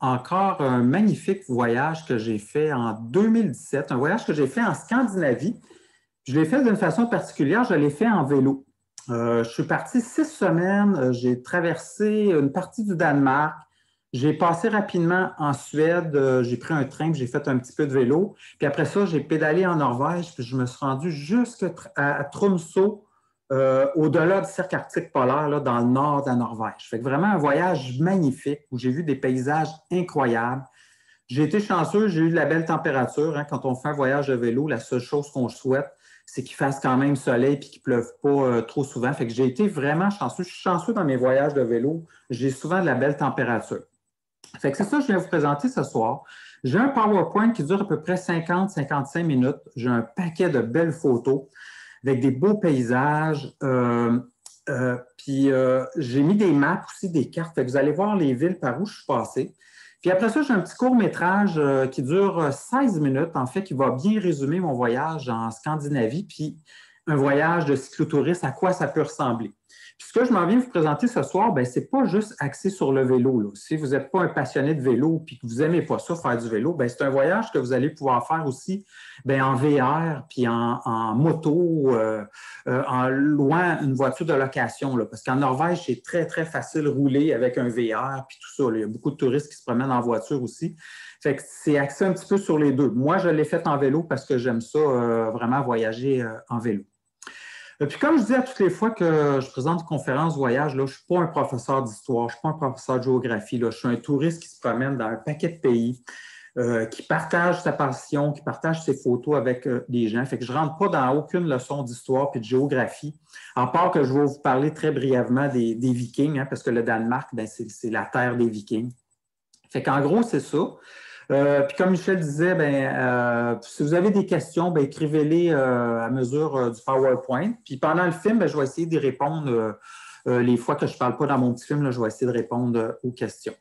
encore un magnifique voyage que j'ai fait en 2017, un voyage que j'ai fait en Scandinavie. Je l'ai fait d'une façon particulière, je l'ai fait en vélo. Je suis parti 6 semaines, j'ai traversé une partie du Danemark, j'ai passé rapidement en Suède, j'ai pris un train, puis j'ai fait un petit peu de vélo. Puis après ça, j'ai pédalé en Norvège, puis je me suis rendu jusqu'à Tromsø, au-delà du cercle arctique polaire, là, dans le nord de la Norvège. Fait que vraiment un voyage magnifique où j'ai vu des paysages incroyables. J'ai été chanceux, j'ai eu de la belle température, hein. Quand on fait un voyage de vélo, la seule chose qu'on souhaite, c'est qu'il fasse quand même soleil et qu'il ne pleuve pas trop souvent. Fait que j'ai été vraiment chanceux. Je suis chanceux dans mes voyages de vélo. J'ai souvent de la belle température. Fait que c'est ça que je viens vous présenter ce soir. J'ai un PowerPoint qui dure à peu près 50-55 minutes. J'ai un paquet de belles photos avec des beaux paysages. J'ai mis des maps aussi, des cartes. Fait que vous allez voir les villes par où je suis passé. Puis après ça, j'ai un petit court-métrage qui dure 16 minutes, en fait, qui va bien résumer mon voyage en Scandinavie, puis un voyage de cyclotouriste, à quoi ça peut ressembler. Puis ce que je m'en viens vous présenter ce soir, ben, c'est pas juste axé sur le vélo, là. Si vous n'êtes pas un passionné de vélo puis que vous n'aimez pas ça, faire du vélo, ben, c'est un voyage que vous allez pouvoir faire aussi ben, en VR puis en moto, en louant une voiture de location. Là, parce qu'en Norvège, c'est très, très facile de rouler avec un VR puis tout ça. Là. Il y a beaucoup de touristes qui se promènent en voiture aussi. Fait que c'est axé un petit peu sur les deux. Moi, je l'ai fait en vélo parce que j'aime ça, vraiment voyager en vélo. Puis comme je dis à toutes les fois que je présente une conférence voyage, là, je ne suis pas un professeur d'histoire, je ne suis pas un professeur de géographie, là, je suis un touriste qui se promène dans un paquet de pays, qui partage sa passion, qui partage ses photos avec des gens. Fait que je ne rentre pas dans aucune leçon d'histoire et de géographie, à part que je vais vous parler très brièvement des Vikings, hein, parce que le Danemark, ben, c'est la terre des Vikings. Fait qu'en gros, c'est ça. Puis comme Michel disait, si vous avez des questions, ben, écrivez-les à mesure du PowerPoint. Puis pendant le film, ben, je vais essayer d'y répondre les fois que je ne parle pas dans mon petit film, là, je vais essayer de répondre aux questions.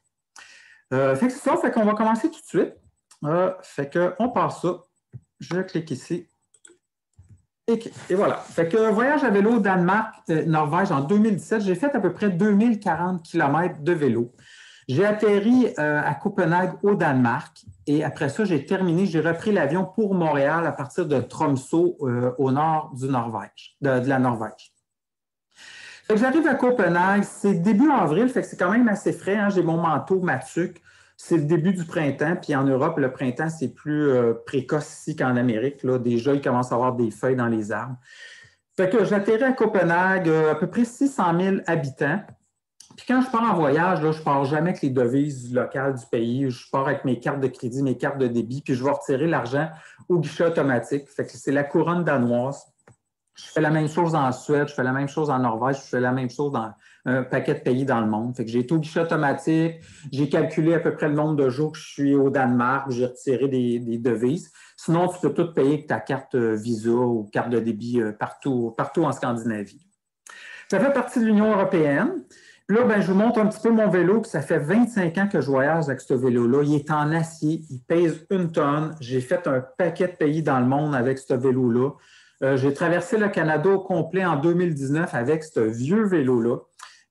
Fait que c'est ça, fait qu'on va commencer tout de suite. Fait qu'on passe ça. Je clique ici. Et voilà. Fait que voyage à vélo Danemark, Norvège en 2017, j'ai fait à peu près 2040 km de vélo. J'ai atterri à Copenhague au Danemark et après ça, j'ai repris l'avion pour Montréal à partir de Tromsø au nord du Norvège, de la Norvège. Fait que j'arrive à Copenhague, c'est début avril, fait que c'est quand même assez frais, hein. J'ai mon manteau, ma tuque. C'est le début du printemps, puis en Europe, le printemps, c'est plus précoce ici qu'en Amérique. Là. Déjà, il commence à avoir des feuilles dans les arbres. Fait que j'atterris à Copenhague, à peu près 600 000 habitants. Puis quand je pars en voyage, là, je ne pars jamais avec les devises locales du pays. Je pars avec mes cartes de crédit, mes cartes de débit, puis je vais retirer l'argent au guichet automatique. Fait que c'est la couronne danoise. Je fais la même chose en Suède, je fais la même chose en Norvège, je fais la même chose dans un paquet de pays dans le monde. Fait que j'ai été au guichet automatique, j'ai calculé à peu près le nombre de jours que je suis au Danemark, j'ai retiré des devises. Sinon, tu peux tout payer avec ta carte Visa ou carte de débit partout en Scandinavie. Ça fait partie de l'Union européenne. Puis là, ben, je vous montre un petit peu mon vélo, que ça fait 25 ans que je voyage avec ce vélo-là. Il est en acier, il pèse 1 tonne. J'ai fait un paquet de pays dans le monde avec ce vélo-là. J'ai traversé le Canada au complet en 2019 avec ce vieux vélo-là.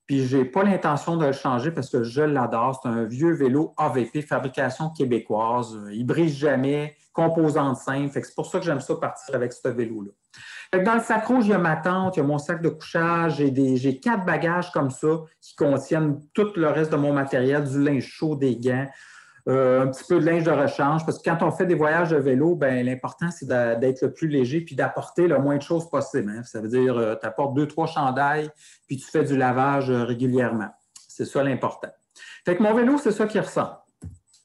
Puis je n'ai pas l'intention de le changer parce que je l'adore. C'est un vieux vélo AVP, fabrication québécoise. Il ne brise jamais, composante simple. C'est pour ça que j'aime ça partir avec ce vélo-là. Dans le sac rouge, il y a ma tente, il y a mon sac de couchage, j'ai 4 bagages comme ça qui contiennent tout le reste de mon matériel, du linge chaud, des gants, un petit peu de linge de rechange, parce que quand on fait des voyages de vélo, ben, l'important, c'est d'être le plus léger puis d'apporter le moins de choses possible. Hein. Ça veut dire tu apportes 2-3 chandails puis tu fais du lavage régulièrement. C'est ça l'important. Fait que mon vélo, c'est ça qui ressemble.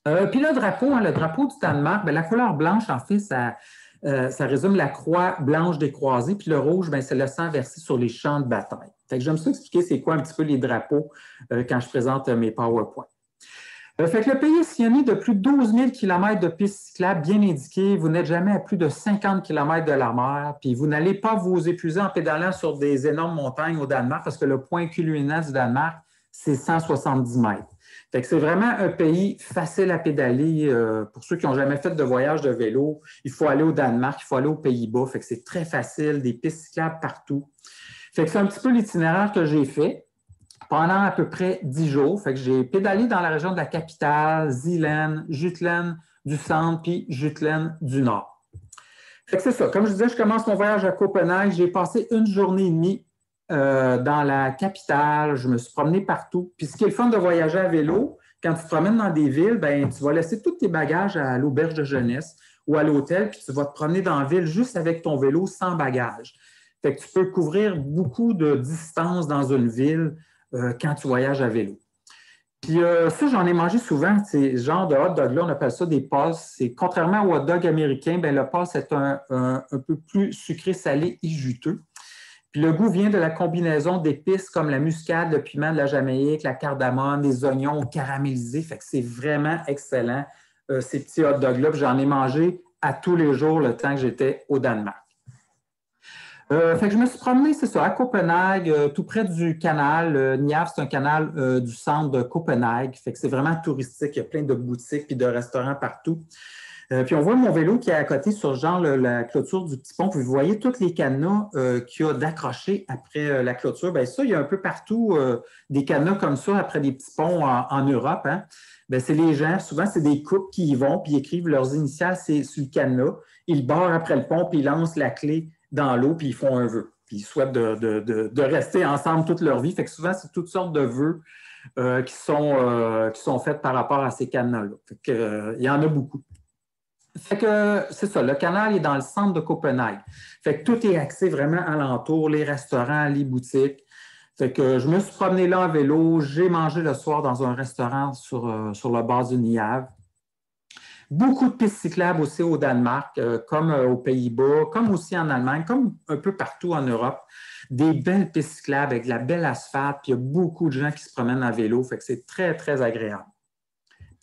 Puis le drapeau, hein, le drapeau du Danemark, ben, la couleur blanche, en fait, ça résume la croix blanche décroisée, puis le rouge, ben, c'est le sang versé sur les champs de bataille. Fait que j'aime ça expliquer c'est quoi un petit peu les drapeaux quand je présente mes PowerPoints. Fait que le pays est sillonné de plus de 12 000 km de pistes cyclables bien indiquées. Vous n'êtes jamais à plus de 50 km de la mer, puis vous n'allez pas vous épuiser en pédalant sur des énormes montagnes au Danemark parce que le point culminant du Danemark, c'est 170 mètres. Fait que c'est vraiment un pays facile à pédaler. Pour ceux qui n'ont jamais fait de voyage de vélo, il faut aller au Danemark, il faut aller aux Pays-Bas. Fait que c'est très facile, des pistes cyclables partout. Fait que c'est un petit peu l'itinéraire que j'ai fait. pendant à peu près 10 jours. Fait que j'ai pédalé dans la région de la capitale, Zeeland, Jutland du centre, puis Jutland du nord. Fait que c'est ça. Comme je disais, je commence mon voyage à Copenhague. J'ai passé une journée et demie dans la capitale. Je me suis promené partout. Puis ce qui est le fun de voyager à vélo, quand tu te promènes dans des villes, ben, tu vas laisser tous tes bagages à l'auberge de jeunesse ou à l'hôtel, puis tu vas te promener dans la ville juste avec ton vélo sans bagages. Fait que tu peux couvrir beaucoup de distance dans une ville quand tu voyages à vélo. Puis ça, j'en ai mangé souvent, ces genres de hot dog-là, on appelle ça des pulses. Contrairement au hot dog américain, bien, le pulse est un peu plus sucré, salé et juteux. Puis le goût vient de la combinaison d'épices comme la muscade, le piment de la Jamaïque, la cardamome, les oignons caramélisés. Fait que c'est vraiment excellent, ces petits hot dogs-là. Puis j'en ai mangé à tous les jours le temps que j'étais au Danemark. Fait que je me suis promené, c'est ça, à Copenhague, tout près du canal. Niave, c'est un canal du centre de Copenhague. Fait que c'est vraiment touristique. Il y a plein de boutiques et de restaurants partout. Puis on voit mon vélo qui est à côté sur genre la clôture du petit pont. Puis vous voyez tous les cadenas qu'il y a d'accrochés après la clôture. Bien ça, il y a un peu partout des cadenas comme ça après des petits ponts en Europe. Hein. Bien, c'est les gens, souvent c'est des couples qui y vont puis ils écrivent leurs initiales sur le cadenas. Ils barrent après le pont puis ils lancent la clé dans l'eau puis ils font un vœu. Puis ils souhaitent de rester ensemble toute leur vie. Fait que souvent, c'est toutes sortes de vœux qui sont faits par rapport à ces cadenas-là. Fait que, il y en a beaucoup. Fait que c'est ça, le canal est dans le centre de Copenhague. Fait que tout est axé vraiment alentour, les restaurants, les boutiques. Fait que je me suis promené là en vélo, j'ai mangé le soir dans un restaurant sur le bord du Niave. Beaucoup de pistes cyclables aussi au Danemark, comme aux Pays-Bas, comme aussi en Allemagne, comme un peu partout en Europe. Des belles pistes cyclables avec de la belle asphalte, puis il y a beaucoup de gens qui se promènent en vélo, fait que c'est très, très agréable.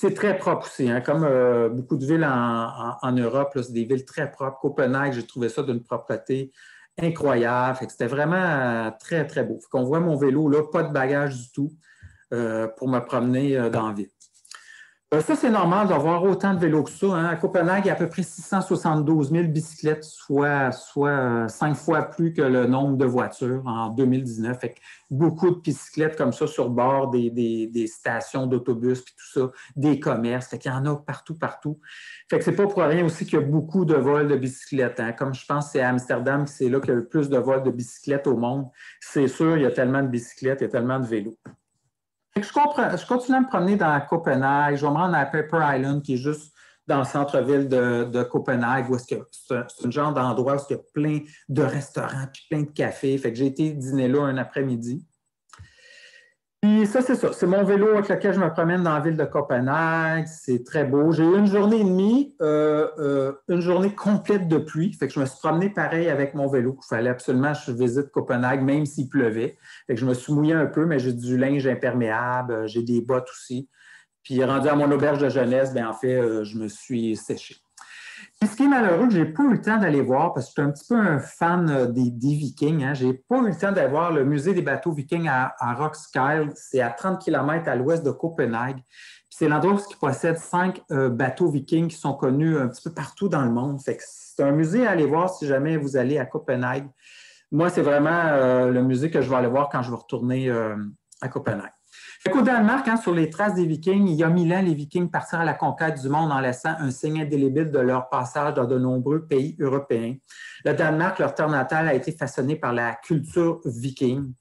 C'est très propre aussi, hein, comme beaucoup de villes en Europe, c'est des villes très propres. Copenhague, j'ai trouvé ça d'une propreté incroyable. C'était vraiment très, très beau. On voit mon vélo, là, pas de bagages du tout pour me promener dans la ville. Ça, c'est normal d'avoir autant de vélos que ça. Hein. À Copenhague, il y a à peu près 672 000 bicyclettes, soit 5 fois plus que le nombre de voitures en 2019. Fait que beaucoup de bicyclettes comme ça sur bord des stations d'autobus puis tout ça, des commerces. Fait qu'il y en a partout, partout. Fait que c'est pas pour rien aussi qu'il y a beaucoup de vols de bicyclettes. Hein. Comme je pense que c'est à Amsterdam, c'est là qu'il y a le plus de vols de bicyclettes au monde. C'est sûr, il y a tellement de bicyclettes, il y a tellement de vélos. Je continue à me promener dans Copenhague. Je vais me rendre à Pepper Island, qui est juste dans le centre-ville de Copenhague, où c'est un genre d'endroit où il y a plein de restaurants puis plein de cafés. Fait que j'ai été dîner là un après-midi. Puis ça, c'est ça. C'est mon vélo avec lequel je me promène dans la ville de Copenhague. C'est très beau. J'ai eu une journée et demie, une journée complète de pluie. Fait que je me suis promené pareil avec mon vélo. Il fallait absolument que je visite Copenhague, même s'il pleuvait. Fait que je me suis mouillé un peu, mais j'ai du linge imperméable, j'ai des bottes aussi. Puis rendu à mon auberge de jeunesse, bien, en fait, je me suis séché. Puis ce qui est malheureux, je n'ai pas eu le temps d'aller voir, parce que je suis un petit peu un fan des Vikings. Hein. Je n'ai pas eu le temps d'aller voir le musée des bateaux vikings à Roskilde. C'est à 30 km à l'ouest de Copenhague. Puis c'est l'endroit où il possède 5 bateaux vikings qui sont connus un petit peu partout dans le monde. Fait que c'est un musée à aller voir si jamais vous allez à Copenhague. Moi, c'est vraiment le musée que je vais aller voir quand je vais retourner à Copenhague. Au Danemark, hein, sur les traces des Vikings, il y a 1000 ans, les Vikings partirent à la conquête du monde en laissant un signe indélébile de leur passage dans de nombreux pays européens. Le Danemark, leur terre natale, a été façonné par la culture viking.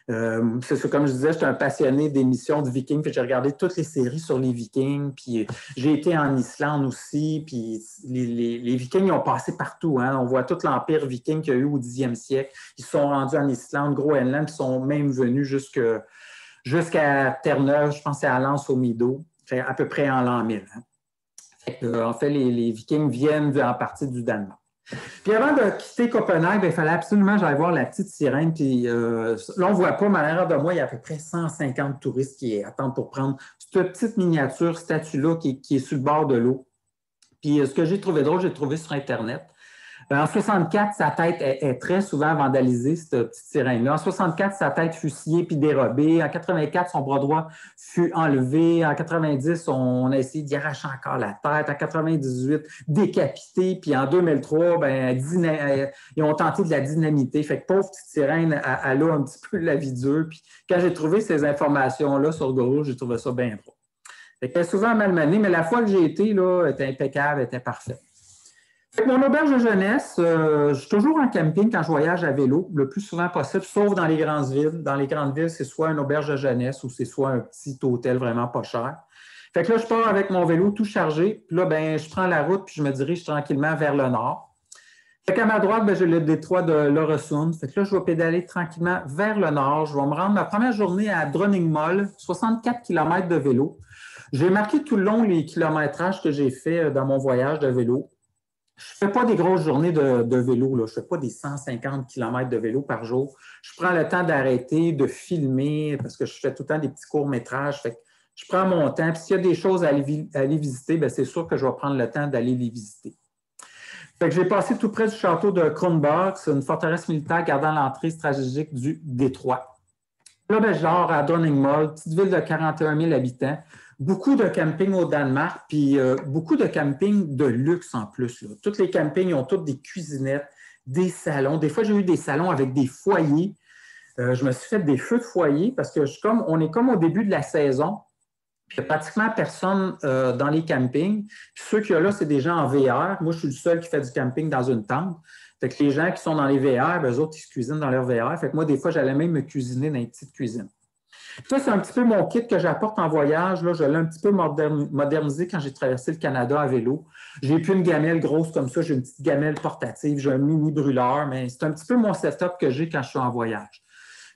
C'est ça, comme je disais, j'étais un passionné d'émissions de Vikings, puis j'ai regardé toutes les séries sur les Vikings, puis j'ai été en Islande aussi, puis les Vikings ont passé partout. Hein. On voit tout l'empire viking qu'il y a eu au 10e siècle. Ils sont rendus en Islande, Groenland, ils sont même venus jusqu'à Terre-Neuve, je pense que c'est à Lens au Mido, à peu près en l'an 1000. Hein. En fait, les Vikings viennent en partie du Danemark. Puis avant de quitter Copenhague, il fallait absolument que j'aille voir la petite sirène. Puis là, on ne voit pas, mais à l'arrière de moi, il y a à peu près 150 touristes qui attendent pour prendre cette petite miniature statue-là qui est sur le bord de l'eau. Puis ce que j'ai trouvé drôle, j'ai trouvé sur Internet. En 64, sa tête est très souvent vandalisée, cette petite sirène-là. En 64, sa tête fut sciée puis dérobée. En 84, son bras droit fut enlevé. En 90, on a essayé d'y arracher encore la tête. En 98, décapité. Puis en 2003, ils ont tenté de la dynamiter. Fait que pauvre petite sirène, elle a un petit peu la vie dure. Puis quand j'ai trouvé ces informations-là sur Google, j'ai trouvé ça bien drôle. Fait qu'elle est souvent malmenée, mais la fois que j'ai été, là, elle était impeccable, elle était parfaite. Mon auberge de jeunesse, je suis toujours en camping quand je voyage à vélo, le plus souvent possible, sauf dans les grandes villes. Dans les grandes villes, c'est soit une auberge de jeunesse ou c'est soit un petit hôtel vraiment pas cher. Fait que là, je pars avec mon vélo tout chargé, puis là, je prends la route puis je me dirige tranquillement vers le nord. Fait qu'à ma droite, j'ai le détroit de l'Øresund. Fait que là, je vais pédaler tranquillement vers le nord. Je vais me rendre ma première journée à Dronningmoll, 64 km de vélo. J'ai marqué tout le long les kilométrages que j'ai fait dans mon voyage de vélo. Je ne fais pas des grosses journées de vélo, là. Je ne fais pas des 150 km de vélo par jour. Je prends le temps d'arrêter, de filmer, parce que je fais tout le temps des petits courts-métrages. Fait que je prends mon temps. Puis s'il y a des choses à aller visiter, c'est sûr que je vais prendre le temps d'aller les visiter. Fait que j'ai passé tout près du château de Kronborg, c'est une forteresse militaire gardant l'entrée stratégique du détroit. Là, je dors à Dronningmoll, petite ville de 41 000 habitants. Beaucoup de camping au Danemark, puis beaucoup de camping de luxe en plus. Là. Tous les campings ont toutes des cuisinettes, des salons. Des fois, j'ai eu des salons avec des foyers. Je me suis fait des feux de foyer parce que on est comme au début de la saison. Puis il n'y a pratiquement personne dans les campings. Puis ceux qu'il y a là, c'est des gens en VR. Moi, je suis le seul qui fait du camping dans une tente. Fait que les gens qui sont dans les VR, eux autres, ils se cuisinent dans leur VR. Fait que moi, des fois, j'allais même me cuisiner dans une petite cuisine. Ça, c'est un petit peu mon kit que j'apporte en voyage. Là, je l'ai un petit peu modernisé quand j'ai traversé le Canada à vélo. J'ai plus une gamelle grosse comme ça, j'ai une petite gamelle portative, j'ai un mini brûleur, mais c'est un petit peu mon setup que j'ai quand je suis en voyage.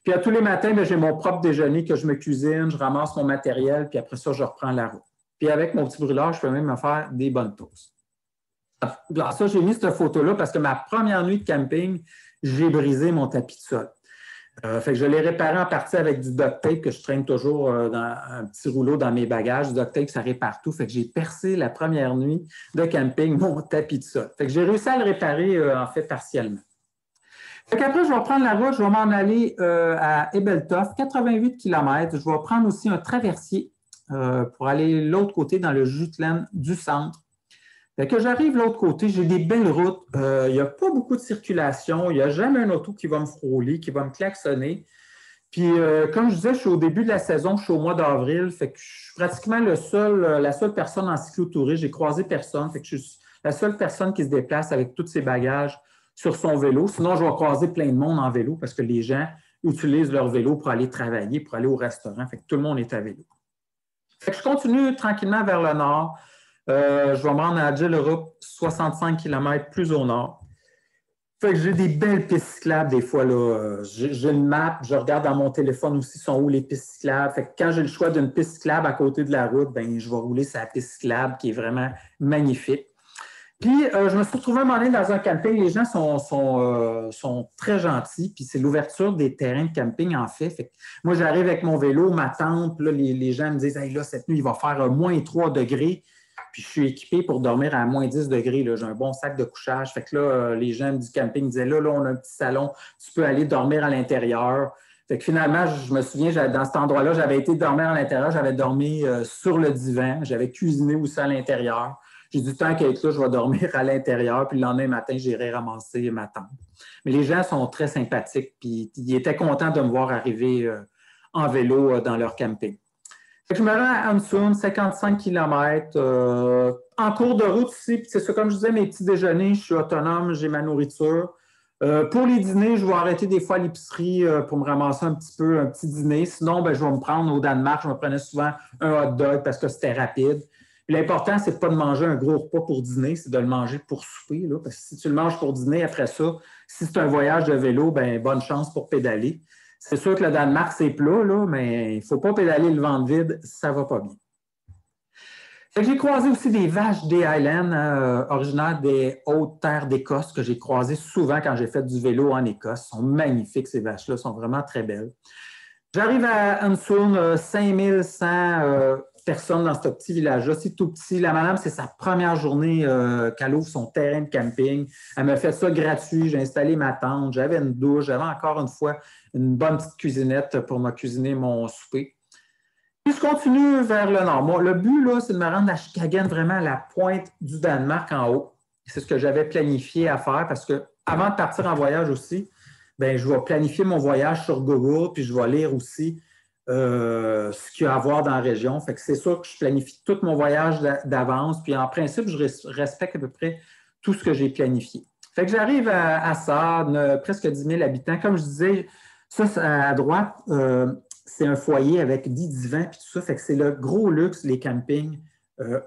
Puis à tous les matins, j'ai mon propre déjeuner que je me cuisine, je ramasse mon matériel, puis après ça, je reprends la route. Puis avec mon petit brûleur, je peux même me faire des bonnes toasts. Alors ça, j'ai mis cette photo-là parce que ma première nuit de camping, j'ai brisé mon tapis de sol. Fait que je l'ai réparé en partie avec du duct tape que je traîne toujours dans un petit rouleau dans mes bagages. Du duct tape, ça répare tout. Fait que j'ai percé la première nuit de camping mon tapis de sol. Fait que j'ai réussi à le réparer en fait partiellement. Fait qu'après, je vais prendre la route, je vais m'en aller à Ebeltoft, 88 km. Je vais prendre aussi un traversier pour aller de l'autre côté dans le Jutland du centre. Fait que j'arrive de l'autre côté, j'ai des belles routes. Il n'y a pas beaucoup de circulation. Il n'y a jamais un auto qui va me frôler, qui va me klaxonner. Puis, comme je disais, je suis au début de la saison, je suis au mois d'avril. Fait que je suis pratiquement la seule personne en cyclotourisme. J'ai croisé personne. Fait que je suis la seule personne qui se déplace avec tous ses bagages sur son vélo. Sinon, je vais croiser plein de monde en vélo parce que les gens utilisent leur vélo pour aller travailler, pour aller au restaurant. Fait que tout le monde est à vélo. Fait que je continue tranquillement vers le nord. Je vais me rendre à Jellerup, 65 km plus au nord. Fait que j'ai des belles pistes cyclables des fois. J'ai une map, je regarde dans mon téléphone aussi sont où les pistes cyclables. Fait que quand j'ai le choix d'une piste cyclable à côté de la route, je vais rouler sur la piste cyclable qui est vraiment magnifique. Puis, je me suis retrouvé à un moment donné dans un camping. Les gens sont très gentils. Puis, c'est l'ouverture des terrains de camping, en fait. Fait que moi, j'arrive avec mon vélo, ma tente. Puis là, les gens me disent hey, là, cette nuit, il va faire moins 3 degrés. Puis, je suis équipé pour dormir à moins 10 degrés. J'ai un bon sac de couchage. Fait que là, les gens du camping me disaient là, on a un petit salon. Tu peux aller dormir à l'intérieur. Fait que finalement, je me souviens, dans cet endroit-là, j'avais été dormir à l'intérieur. J'avais dormi sur le divan. J'avais cuisiné aussi à l'intérieur. J'ai du temps qu'à être là, je vais dormir à l'intérieur, puis le lendemain matin, j'irai ramasser ma tente. Mais les gens sont très sympathiques, puis ils étaient contents de me voir arriver en vélo dans leur camping. Fait que je me rends à Hamsun, 55 km. En cours de route ici, puis c'est ça, comme je disais, mes petits déjeuners, je suis autonome, j'ai ma nourriture. Pour les dîners, je vais arrêter des fois à l'épicerie pour me ramasser un petit dîner. Sinon, je vais me prendre au Danemark, je me prenais souvent un hot dog parce que c'était rapide. L'important, c'est de pas de manger un gros repas pour dîner, c'est de le manger pour souper. Là, parce que si tu le manges pour dîner, après ça, si c'est un voyage de vélo, bonne chance pour pédaler. C'est sûr que le Danemark, c'est plat, là, mais il ne faut pas pédaler le ventre vide, ça ne va pas bien. J'ai croisé aussi des vaches des Highlands, originaires des hautes terres d'Écosse, que j'ai croisées souvent quand j'ai fait du vélo en Écosse. Elles sont magnifiques, ces vaches-là, sont vraiment très belles. J'arrive à Hamsun, 5100 personne dans ce petit village-là. C'est tout petit. La madame, c'est sa première journée qu'elle ouvre son terrain de camping. Elle m'a fait ça gratuit. J'ai installé ma tente. J'avais une douche. J'avais encore une fois une bonne petite cuisinette pour me cuisiner mon souper. Puis je continue vers le nord. Moi, le but, là, c'est de me rendre à Chicagen, vraiment à la pointe du Danemark en haut. C'est ce que j'avais planifié à faire parce que avant de partir en voyage aussi, bien, je vais planifier mon voyage sur Google, puis je vais lire aussi ce qu'il y a à voir dans la région. Fait que c'est sûr que je planifie tout mon voyage d'avance, puis en principe, je respecte à peu près tout ce que j'ai planifié. Fait que j'arrive à Sade, presque 10 000 habitants. Comme je disais, ça, à droite, c'est un foyer avec 10 divans, puis tout ça. Fait que c'est le gros luxe, les campings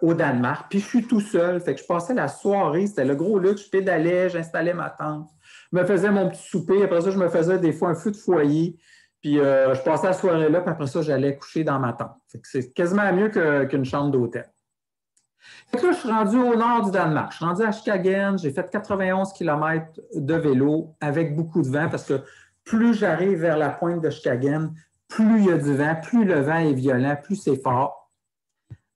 au Danemark. Puis je suis tout seul. Fait que je passais la soirée, c'était le gros luxe. Je pédalais, j'installais ma tente, je me faisais mon petit souper. Après ça, je me faisais des fois un feu de foyer. Puis je passais la soirée là, puis après ça, j'allais coucher dans ma tente. Fait que c'est quasiment mieux qu'une chambre d'hôtel. Fait que là, je suis rendu au nord du Danemark. Je suis rendu à Chicagen. J'ai fait 91 km de vélo avec beaucoup de vent parce que plus j'arrive vers la pointe de Chicagen, plus il y a du vent, plus le vent est violent, plus c'est fort.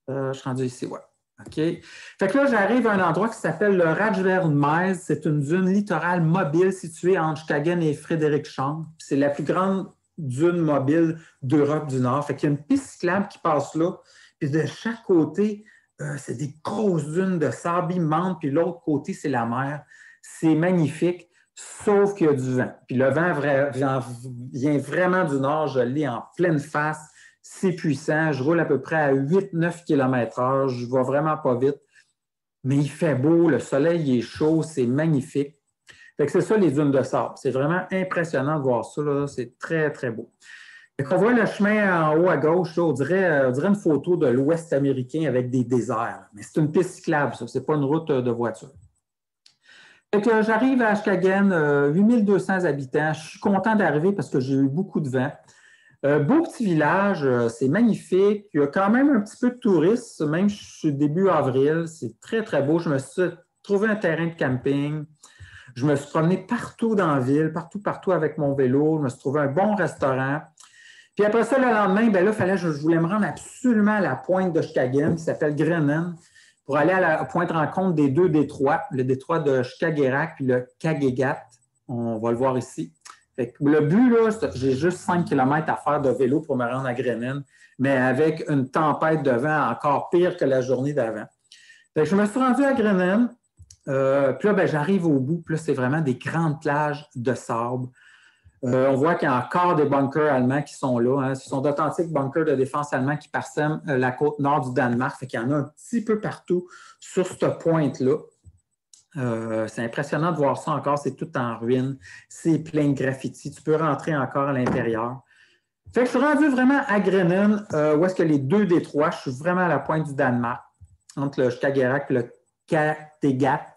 Je suis rendu ici, ouais. OK. Fait que là, j'arrive à un endroit qui s'appelle le Rajvermais. C'est une dune littorale mobile située entre Chicagen et Frederikshavn. C'est la plus grande dune mobile d'Europe du Nord. Fait qu'il y a une piste cyclable qui passe là. Puis de chaque côté, c'est des grosses dunes de sable immenses. Puis l'autre côté, c'est la mer. C'est magnifique, sauf qu'il y a du vent. Puis le vent vient vraiment du nord. Je l'ai en pleine face. C'est puissant. Je roule à peu près à 8-9 km/h. Je ne vais vraiment pas vite. Mais il fait beau, le soleil est chaud, c'est magnifique. Fait que c'est ça, les dunes de sable. C'est vraiment impressionnant de voir ça. Là. C'est très, très beau. On voit le chemin en haut à gauche, là, on dirait une photo de l'Ouest américain avec des déserts. Mais c'est une piste cyclable, ça. Ce n'est pas une route de voiture. Fait que j'arrive à Chicagen, 8200 habitants. Je suis content d'arriver parce que j'ai eu beaucoup de vent. Beau petit village, c'est magnifique. Il y a quand même un petit peu de touristes, même début avril. C'est très, très beau. Je me suis trouvé un terrain de camping. Je me suis promené partout dans la ville, partout avec mon vélo. Je me suis trouvé un bon restaurant. Puis après ça, le lendemain, bien là, je voulais me rendre absolument à la pointe de Chicagen, qui s'appelle Grenen, pour aller à la pointe rencontre des deux détroits, le détroit de Skagerrak puis le Kattegat. On va le voir ici. Fait que le but, là, j'ai juste 5 km à faire de vélo pour me rendre à Grenen, mais avec une tempête de vent encore pire que la journée d'avant. Fait que je me suis rendu à Grenen. Puis là, ben, j'arrive au bout. Puis là, c'est vraiment des grandes plages de sable. On voit qu'il y a encore des bunkers allemands qui sont là. Hein. Ce sont d'authentiques bunkers de défense allemands qui parsèment la côte nord du Danemark. Fait qu'il y en a un petit peu partout sur cette pointe-là. C'est impressionnant de voir ça encore. C'est tout en ruine. C'est plein de graffitis. Tu peux rentrer encore à l'intérieur. Fait que je suis rendu vraiment à Grenen, où est-ce que les deux détroits. Je suis vraiment à la pointe du Danemark, entre le Skagerrak et le Kattegat.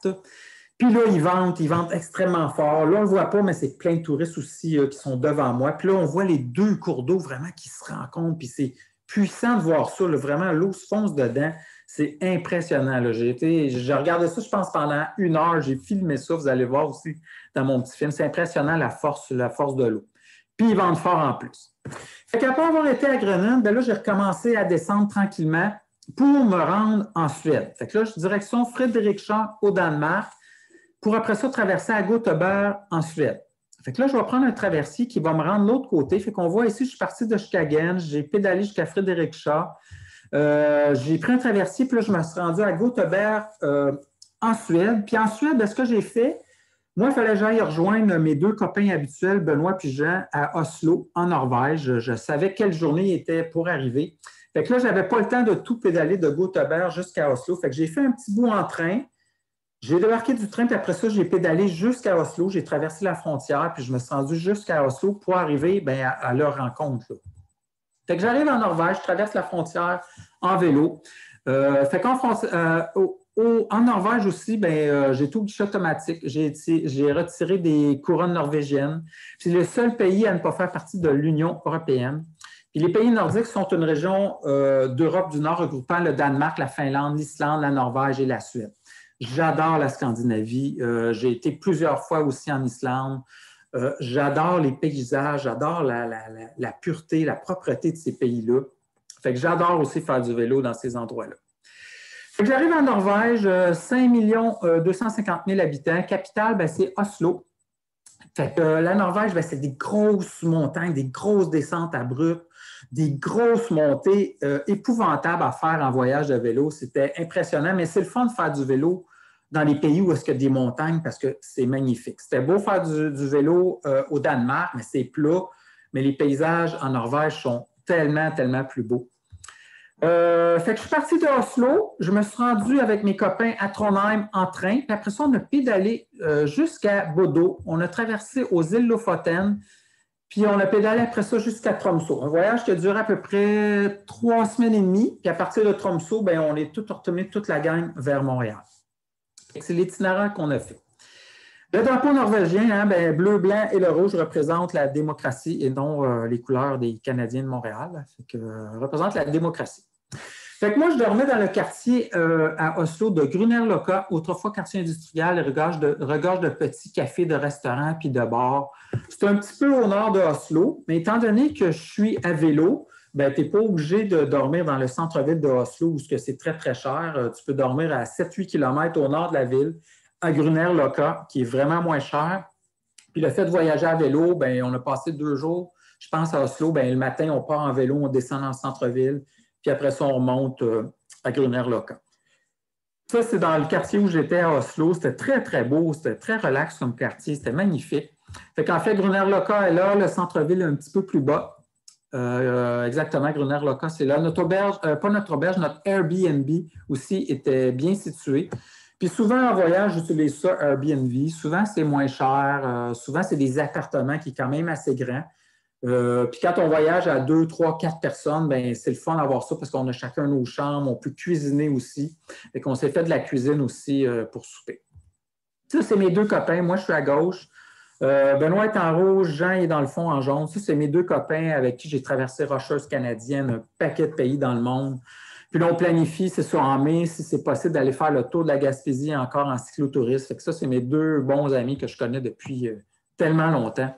Puis là, ils vendent extrêmement fort. Là, on ne le voit pas, mais c'est plein de touristes aussi qui sont devant moi. Puis là, on voit les deux cours d'eau vraiment qui se rencontrent. Puis c'est puissant de voir ça. Là. Vraiment, l'eau se fonce dedans. C'est impressionnant. Là. J'ai regardé ça, je pense, pendant 1 heure. J'ai filmé ça. Vous allez voir aussi dans mon petit film. C'est impressionnant la force de l'eau. Puis ils vendent fort en plus. Fait qu'après avoir été à Grenoble, ben là, j'ai recommencé à descendre tranquillement pour me rendre en Suède. Fait que là, je suis direction Frederikshavn au Danemark, pour après ça traverser à Göteborg en Suède. Fait que là, je vais prendre un traversier qui va me rendre de l'autre côté. Fait qu'on voit ici, je suis parti de Chicagen, j'ai pédalé jusqu'à Frederikshavn. J'ai pris un traversier, puis là, je me suis rendu à Göteborg en Suède. Puis en Suède, ce que j'ai fait, moi, il fallait que j'aille rejoindre mes deux copains habituels, Benoît et Jean, à Oslo, en Norvège. Je savais quelle journée était pour arriver. Fait que là, je n'avais pas le temps de tout pédaler de Göteborg jusqu'à Oslo. Fait que j'ai fait un petit bout en train. J'ai débarqué du train, puis après ça, j'ai pédalé jusqu'à Oslo. J'ai traversé la frontière, puis je me suis rendu jusqu'à Oslo pour arriver à leur rencontre. Là. Fait que j'arrive en Norvège, je traverse la frontière en vélo. Fait en Norvège aussi, j'ai tout guichet automatique. J'ai retiré des couronnes norvégiennes. C'est le seul pays à ne pas faire partie de l'Union européenne. Puis les pays nordiques sont une région d'Europe du Nord regroupant le Danemark, la Finlande, l'Islande, la Norvège et la Suède. J'adore la Scandinavie. J'ai été plusieurs fois aussi en Islande. J'adore les paysages, j'adore la pureté, la propreté de ces pays-là. Fait que j'adore aussi faire du vélo dans ces endroits-là. J'arrive en Norvège, 5 250 000 habitants. Capitale, ben, c'est Oslo. Fait que, la Norvège, ben, c'est des grosses montagnes, des grosses descentes abruptes, des grosses montées épouvantables à faire en voyage de vélo. C'était impressionnant, mais c'est le fun de faire du vélo dans les pays où il y a des montagnes parce que c'est magnifique. C'était beau faire du vélo au Danemark, mais c'est plat. Mais les paysages en Norvège sont tellement, tellement plus beaux. Fait que je suis parti de Oslo, je me suis rendu avec mes copains à Trondheim en train, puis après ça, on a pédalé jusqu'à Bodø. On a traversé aux îles Lofoten, puis on a pédalé après ça jusqu'à Tromsø. Un voyage qui a duré à peu près 3 semaines et demie, puis à partir de Tromsø, ben, on est tout retourné, toute la gang, vers Montréal. C'est l'itinéraire qu'on a fait. Le drapeau norvégien, hein, ben, bleu, blanc et le rouge représentent la démocratie et non les couleurs des Canadiens de Montréal. Fait que, représente la démocratie. Fait que moi, je dormais dans le quartier à Oslo de Grünerløkka, autrefois quartier industriel, regorge de petits cafés, de restaurants puis de bars. C'est un petit peu au nord de Oslo, mais étant donné que je suis à vélo, ben, tu n'es pas obligé de dormir dans le centre-ville de Oslo où c'est très, très cher. Tu peux dormir à 7-8 km au nord de la ville, à Grünerløkka, qui est vraiment moins cher. Puis le fait de voyager à vélo, ben, on a passé 2 jours, je pense, à Oslo. Ben, le matin, on part en vélo, on descend dans le centre-ville. Puis après ça, on remonte à Grünerløkka. Ça, c'est dans le quartier où j'étais à Oslo. C'était très, très beau. C'était très relax comme quartier. C'était magnifique. Fait qu'en fait, Grünerløkka est là, le centre-ville est un petit peu plus bas. Exactement, Grünerløkka, c'est là. Notre auberge, pas notre auberge, notre Airbnb aussi était bien situé. Puis souvent, en voyage, j'utilise ça, Airbnb. Souvent, c'est moins cher. Souvent, c'est des appartements qui sont quand même assez grands. Puis quand on voyage à 2, 3, 4 personnes, ben c'est le fun d'avoir ça parce qu'on a chacun nos chambres, on peut cuisiner aussi. Et qu'on s'est fait de la cuisine aussi pour souper. Ça, c'est mes 2 copains. Moi, je suis à gauche. Benoît est en rouge, Jean est dans le fond en jaune. Ça, c'est mes 2 copains avec qui j'ai traversé Rocheuse canadienne, un paquet de pays dans le monde. Puis là, on planifie, c'est ça, en mai, si c'est possible, d'aller faire le tour de la Gaspésie encore en cyclotourisme. Fait que ça, c'est mes 2 bons amis que je connais depuis tellement longtemps.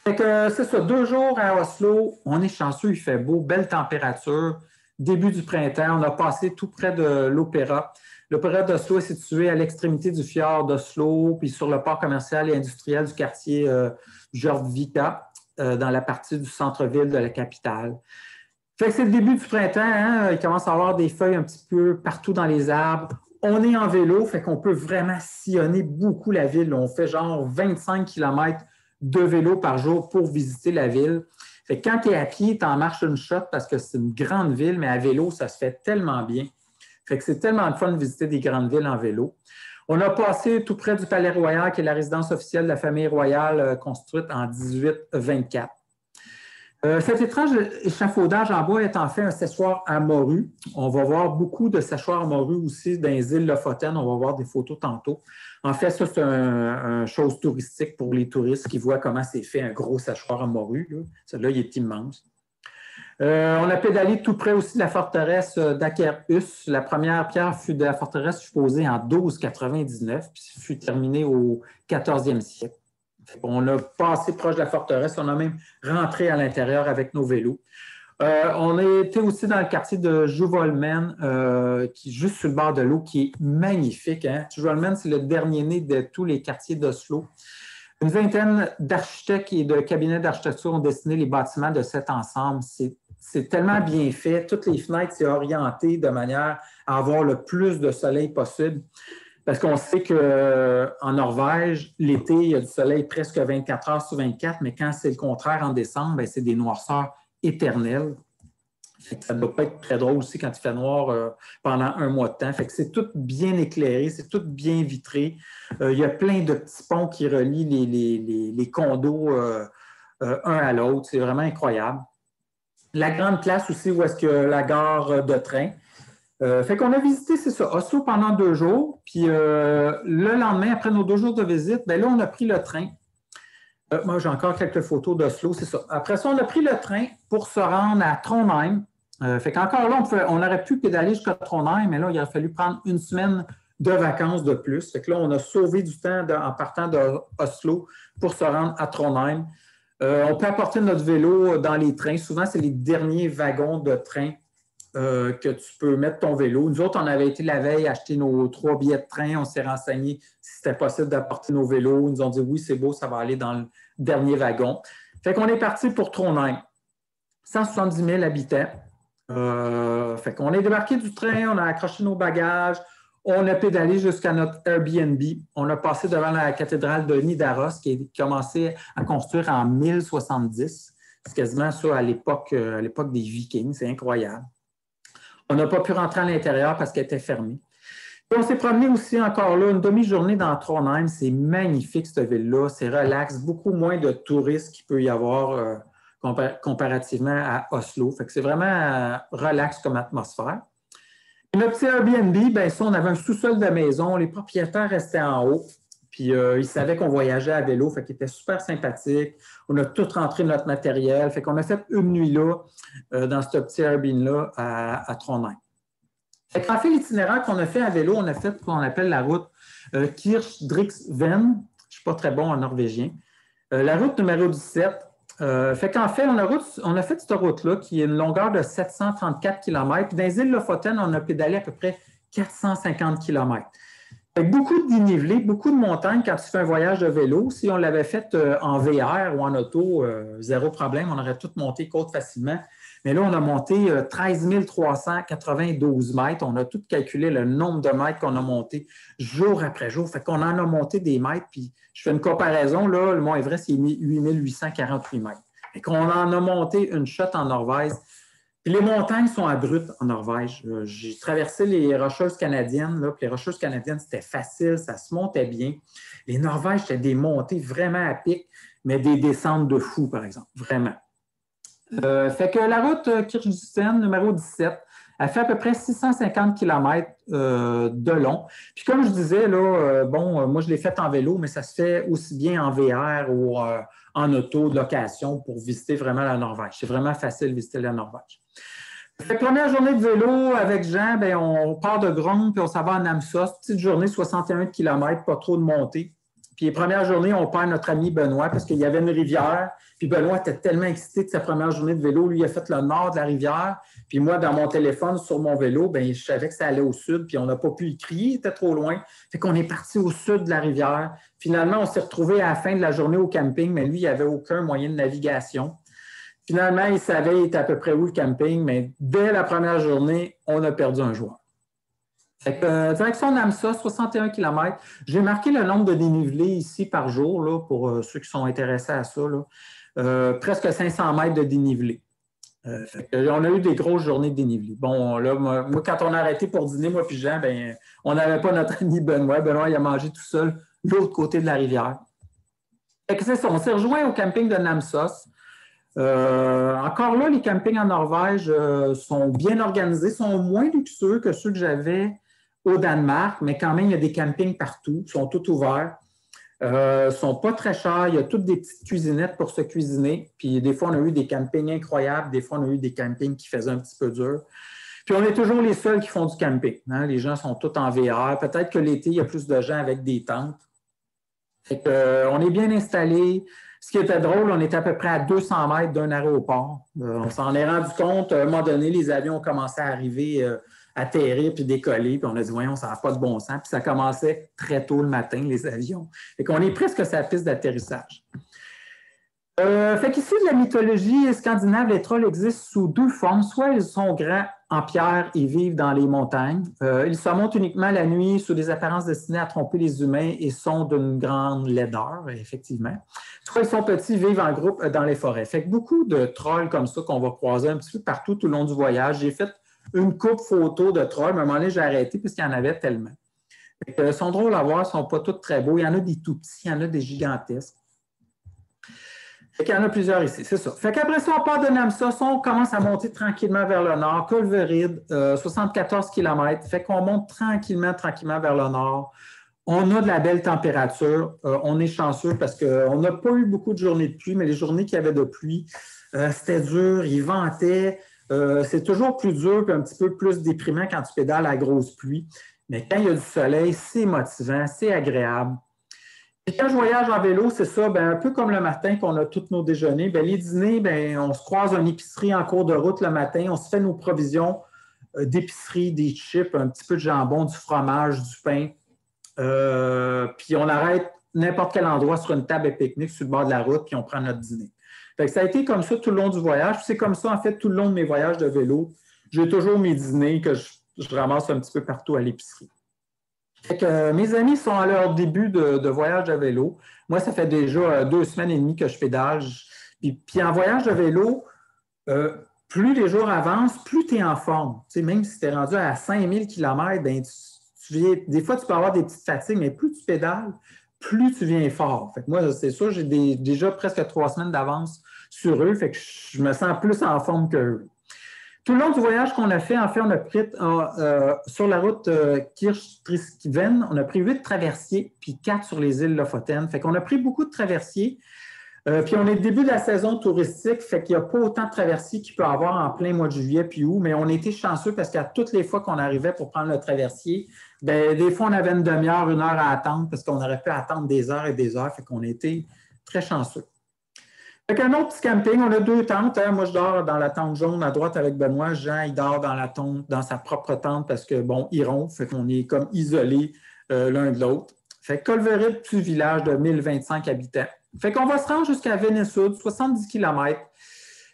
Fait que c'est ça, 2 jours à Oslo, on est chanceux, il fait beau, belle température, début du printemps, on a passé tout près de l'Opéra. L'Opéra d'Oslo est situé à l'extrémité du fjord d'Oslo, puis sur le port commercial et industriel du quartier Jordvika, dans la partie du centre-ville de la capitale. Fait que c'est le début du printemps, hein? Il commence à avoir des feuilles un petit peu partout dans les arbres. On est en vélo, fait qu'on peut vraiment sillonner beaucoup la ville. On fait genre 25 km de vélo par jour pour visiter la ville. Fait que quand tu es à pied, tu en marches une shot parce que c'est une grande ville, mais à vélo, ça se fait tellement bien. Fait que c'est tellement le fun de visiter des grandes villes en vélo. On a passé tout près du Palais Royal, qui est la résidence officielle de la famille royale construite en 1824. Cet étrange échafaudage en bois est en fait un séchoir à morue. On va voir beaucoup de séchoirs à morue aussi dans les îles Lofoten. On va voir des photos tantôt. En fait, ça, c'est une chose touristique pour les touristes qui voient comment c'est fait un gros séchoir à morue. Celui-là, il est immense. On a pédalé tout près aussi de la forteresse d'Akerhus. La première pierre de la forteresse fut posée en 1299, puis fut terminée au 14e siècle. On a passé proche de la forteresse, on a même rentré à l'intérieur avec nos vélos. On était aussi dans le quartier de Juvolmen, qui est juste sur le bord de l'eau, qui est magnifique. Hein? Juvolmen, c'est le dernier né de tous les quartiers d'Oslo. Une vingtaine d'architectes et de cabinets d'architecture ont dessiné les bâtiments de cet ensemble. C'est tellement bien fait. Toutes les fenêtres, c'est orienté de manière à avoir le plus de soleil possible. Parce qu'on sait qu'en Norvège, l'été, il y a du soleil presque 24 heures sur 24, mais quand c'est le contraire en décembre, bien, c'est des noirceurs éternelles. Ça ne doit pas être très drôle aussi quand il fait noir pendant un mois de temps. Fait que c'est tout bien éclairé, c'est tout bien vitré. Il y a plein de petits ponts qui relient les condos un à l'autre. C'est vraiment incroyable. La grande place aussi où est-ce que la gare de train. Fait qu'on a visité, c'est ça, Oslo pendant 2 jours. Puis le lendemain, après nos 2 jours de visite, bien là, on a pris le train. Moi, j'ai encore quelques photos d'Oslo, c'est ça. Après ça, on a pris le train pour se rendre à Trondheim. Fait qu'encore là, on aurait pu pédaler jusqu'à Trondheim, mais là, il aurait fallu prendre 1 semaine de vacances de plus. Fait que là, on a sauvé du temps en partant d'Oslo pour se rendre à Trondheim. On peut apporter notre vélo dans les trains. Souvent, c'est les derniers wagons de train que tu peux mettre ton vélo. Nous autres, on avait été la veille acheter nos 3 billets de train. On s'est renseigné si c'était possible d'apporter nos vélos. Ils nous ont dit oui, c'est beau, ça va aller dans le dernier wagon. Fait qu'on est parti pour Trondheim. 170 000 habitants. Fait qu'on est débarqué du train, on a accroché nos bagages, on a pédalé jusqu'à notre Airbnb. On a passé devant la cathédrale de Nidaros qui a commencé à construire en 1070. C'est quasiment ça à l'époque des Vikings. C'est incroyable. On n'a pas pu rentrer à l'intérieur parce qu'elle était fermée. Et on s'est promené aussi encore là, une demi-journée dans Trondheim. C'est magnifique, cette ville-là. C'est relax, beaucoup moins de touristes qu'il peut y avoir comparativement à Oslo. Fait que c'est vraiment relax comme atmosphère. Et notre petit Airbnb, bien ça, on avait un sous-sol de maison. Les propriétaires restaient en haut. Puis ils savaient qu'on voyageait à vélo, fait qu'ils étaient super sympathiques. On a tout rentré notre matériel. Fait qu'on a fait une nuit là, dans ce petit Airbnb-là à Trondheim. Fait qu'en fait, l'itinéraire qu'on a fait à vélo, on a fait ce qu'on appelle la route Kirchdriksven. Je ne suis pas très bon en norvégien. La route numéro 17. Fait qu'en fait, on a fait cette route-là qui est une longueur de 734 km. Puis dans les îles Lofoten, on a pédalé à peu près 450 km. Fait que beaucoup de dénivelé, beaucoup de montagnes quand tu fais un voyage de vélo. Si on l'avait fait en VR ou en auto, zéro problème, on aurait tout monté côte facilement. Mais là, on a monté 13 392 mètres. On a tout calculé le nombre de mètres qu'on a monté jour après jour. Fait qu'on en a monté des mètres. Puis je fais une comparaison. Là, le Mont Everest, c'est 8 848 mètres. Fait qu'on en a monté une shot en Norvège. Puis les montagnes sont abruptes en Norvège. J'ai traversé les Rocheuses canadiennes. Là, puis les Rocheuses canadiennes, c'était facile, ça se montait bien. Les Norvèges, c'était des montées vraiment à pic, mais des descentes de fou, par exemple. Vraiment. Fait que la route Kirchdriksven, numéro 17, elle fait à peu près 650 km de long. Puis comme je disais, là, moi je l'ai faite en vélo, mais ça se fait aussi bien en VR ou en auto de location pour visiter vraiment la Norvège. C'est vraiment facile de visiter la Norvège. Fait que première journée de vélo avec Jean, bien, on part de Grong puis on s'en va à Namsos. Petite journée, 61 km, pas trop de montée. Puis les premières journées, on perd notre ami Benoît parce qu'il y avait une rivière. Puis Benoît était tellement excité de sa première journée de vélo. Lui, il a fait le nord de la rivière. Puis moi, dans mon téléphone, sur mon vélo, bien, je savais que ça allait au sud. Puis on n'a pas pu y crier, il était trop loin. Fait qu'on est parti au sud de la rivière. Finalement, on s'est retrouvés à la fin de la journée au camping, mais lui, il n'y avait aucun moyen de navigation. Finalement, il savait il était à peu près où le camping, mais dès la première journée, on a perdu un joueur. Fait que, direction Namsos, 61 km. J'ai marqué le nombre de dénivelés ici par jour là, pour ceux qui sont intéressés à ça. Là. Presque 500 mètres de dénivelé. On a eu des grosses journées de dénivelé. Bon, là, moi, quand on a arrêté pour dîner, moi puis Jean, ben, on n'avait pas notre ami Benoît. Benoît, il a mangé tout seul de l'autre côté de la rivière. Fait que c'est ça, on s'est rejoint au camping de Namsos. Encore là, les campings en Norvège sont bien organisés, sont moins luxueux que ceux que j'avais au Danemark, mais quand même, il y a des campings partout, ils sont tous ouverts. Ils ne sont pas très chers, il y a toutes des petites cuisinettes pour se cuisiner. Puis des fois, on a eu des campings incroyables, des fois, on a eu des campings qui faisaient un petit peu dur. Puis on est toujours les seuls qui font du camping. Hein? Les gens sont tous en VR. Peut-être que l'été, il y a plus de gens avec des tentes. Fait que, on est bien installés. Ce qui était drôle, on était à peu près à 200 mètres d'un aéroport. On s'en est rendu compte. À un moment donné, les avions ont commencé à arriver, atterrir puis décoller. Puis on a dit, voyons, ça n'a pas de bon sens. Puis ça commençait très tôt le matin, les avions. Fait qu'on est presque sur la piste d'atterrissage. Fait qu'ici, de la mythologie scandinave, les trolls existent sous deux formes. Soit ils sont grands en pierre et vivent dans les montagnes. Ils se montrent uniquement la nuit sous des apparences destinées à tromper les humains et sont d'une grande laideur, effectivement. Soit ils sont petits, vivent en groupe dans les forêts. Fait que beaucoup de trolls comme ça qu'on va croiser un petit peu partout tout le long du voyage. J'ai fait une coupe photo de trolls, mais à un moment donné, j'ai arrêté puisqu'il y en avait tellement. Ils sont drôles à voir, ils ne sont pas tous très beaux. Il y en a des tout petits, il y en a des gigantesques. Fait qu'il y en a plusieurs ici, c'est ça. Fait qu'après ça, on part de Namsos, on commence à monter tranquillement vers le nord. Kolverid, 74 km. Fait qu'on monte tranquillement vers le nord. On a de la belle température. On est chanceux parce qu'on n'a pas eu beaucoup de journées de pluie, mais les journées qu'il y avait de pluie, c'était dur, il ventait. C'est toujours plus dur et un petit peu plus déprimant quand tu pédales à la grosse pluie. Mais quand il y a du soleil, c'est motivant, c'est agréable. Et quand je voyage en vélo, c'est ça, ben, un peu comme le matin qu'on a tous nos déjeuners, ben, les dîners, ben, on se croise une épicerie en cours de route le matin, on se fait nos provisions d'épicerie, des chips, un petit peu de jambon, du fromage, du pain. Puis on arrête n'importe quel endroit sur une table à pique-nique sur le bord de la route, puis on prend notre dîner. Fait que ça a été comme ça tout le long du voyage. C'est comme ça, en fait, tout le long de mes voyages de vélo. J'ai toujours mes dîners que je ramasse un petit peu partout à l'épicerie. Fait que, mes amis sont à leur début de voyage de vélo. Moi, ça fait déjà 2 semaines et demie que je pédale. Puis en voyage de vélo, plus les jours avancent, plus tu es en forme. Tu sais, même si tu es rendu à 5000 km, ben, des fois, tu peux avoir des petites fatigues, mais plus tu pédales, plus tu viens fort. Fait que moi, c'est sûr, j'ai déjà presque 3 semaines d'avance sur eux, fait que je me sens plus en forme qu'eux. Tout le long du voyage qu'on a fait, en fait, on a pris sur la route Kirch-Triskiven, on a pris 8 traversiers, puis 4 sur les îles Lofoten. Fait qu'on a pris beaucoup de traversiers. Puis on est au début de la saison touristique, fait qu'il n'y a pas autant de traversiers qu'il peut y avoir en plein mois de juillet puis août, mais on était chanceux parce qu'à toutes les fois qu'on arrivait pour prendre le traversier, bien, des fois on avait une demi-heure, 1 heure à attendre parce qu'on aurait pu attendre des heures et des heures, fait qu'on était très chanceux. Fait qu'un autre petit camping, on a 2 tentes. Hein. Moi, je dors dans la tente jaune à droite avec Benoît. Jean, il dort dans sa propre tente parce que, bon, il ronfle, fait qu'on est comme isolés l'un de l'autre. Fait que Colverid, petit village de 1025 habitants. Fait qu'on va se rendre jusqu'à Vénessud, 70 km.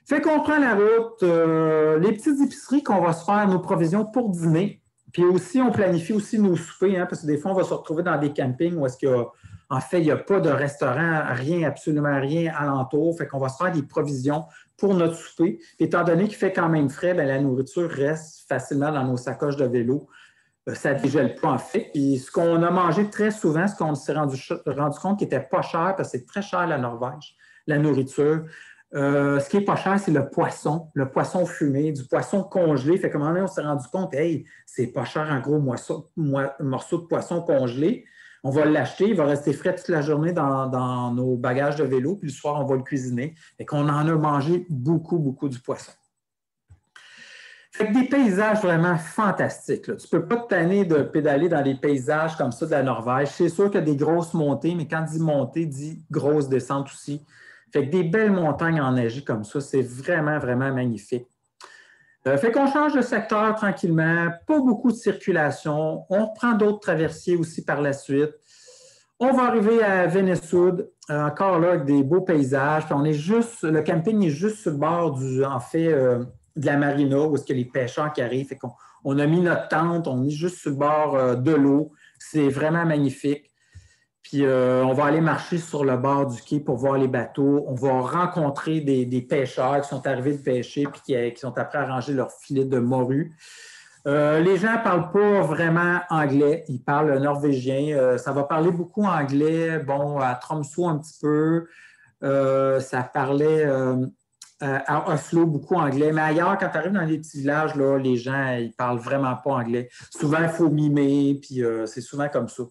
Fait qu'on prend la route, les petites épiceries qu'on va se faire, nos provisions pour dîner. Puis aussi, on planifie aussi nos soupers, hein, parce que des fois, on va se retrouver dans des campings où est-ce qu'il y a, en fait, il n'y a pas de restaurant, rien, absolument rien alentour. Fait qu'on va se faire des provisions pour notre souper. Étant donné qu'il fait quand même frais, bien, la nourriture reste facilement dans nos sacoches de vélo. Ça ne dégèle pas, en fait. Puis ce qu'on a mangé très souvent, ce qu'on s'est rendu compte qui n'était pas cher, parce que c'est très cher la Norvège, la nourriture. Ce qui n'est pas cher, c'est le poisson fumé, du poisson congelé. Fait qu'à un moment donné, on s'est rendu compte, hey, c'est pas cher un gros morceau de poisson congelé. On va l'acheter, il va rester frais toute la journée dans nos bagages de vélo, puis le soir, on va le cuisiner. Fait qu'on en a mangé beaucoup, beaucoup du poisson. Fait que des paysages vraiment fantastiques. Là. Tu ne peux pas te tanner de pédaler dans des paysages comme ça de la Norvège. C'est sûr qu'il y a des grosses montées, mais quand dit montée, dit grosse descente aussi. Fait que des belles montagnes enneigées comme ça, c'est vraiment, vraiment magnifique. Fait qu'on change de secteur tranquillement, pas beaucoup de circulation. On reprend d'autres traversiers aussi par la suite. On va arriver à Vénessud, encore là avec des beaux paysages. Puis le camping est juste sur le bord de la marina où est-ce qu'il y a les pêcheurs qui arrivent. Fait qu'on a mis notre tente, on est juste sur le bord de l'eau. C'est vraiment magnifique. Puis on va aller marcher sur le bord du quai pour voir les bateaux. On va rencontrer des pêcheurs qui sont arrivés de pêcher puis qui sont après à ranger leur filet de morue. Les gens ne parlent pas vraiment anglais, ils parlent norvégien. Ça va parler beaucoup anglais, bon, à Tromsø un petit peu. Ça parlait à Oslo beaucoup anglais. Mais ailleurs, quand tu arrives dans les petits villages, là, les gens, ils ne parlent vraiment pas anglais. Souvent, il faut mimer, puis c'est souvent comme ça.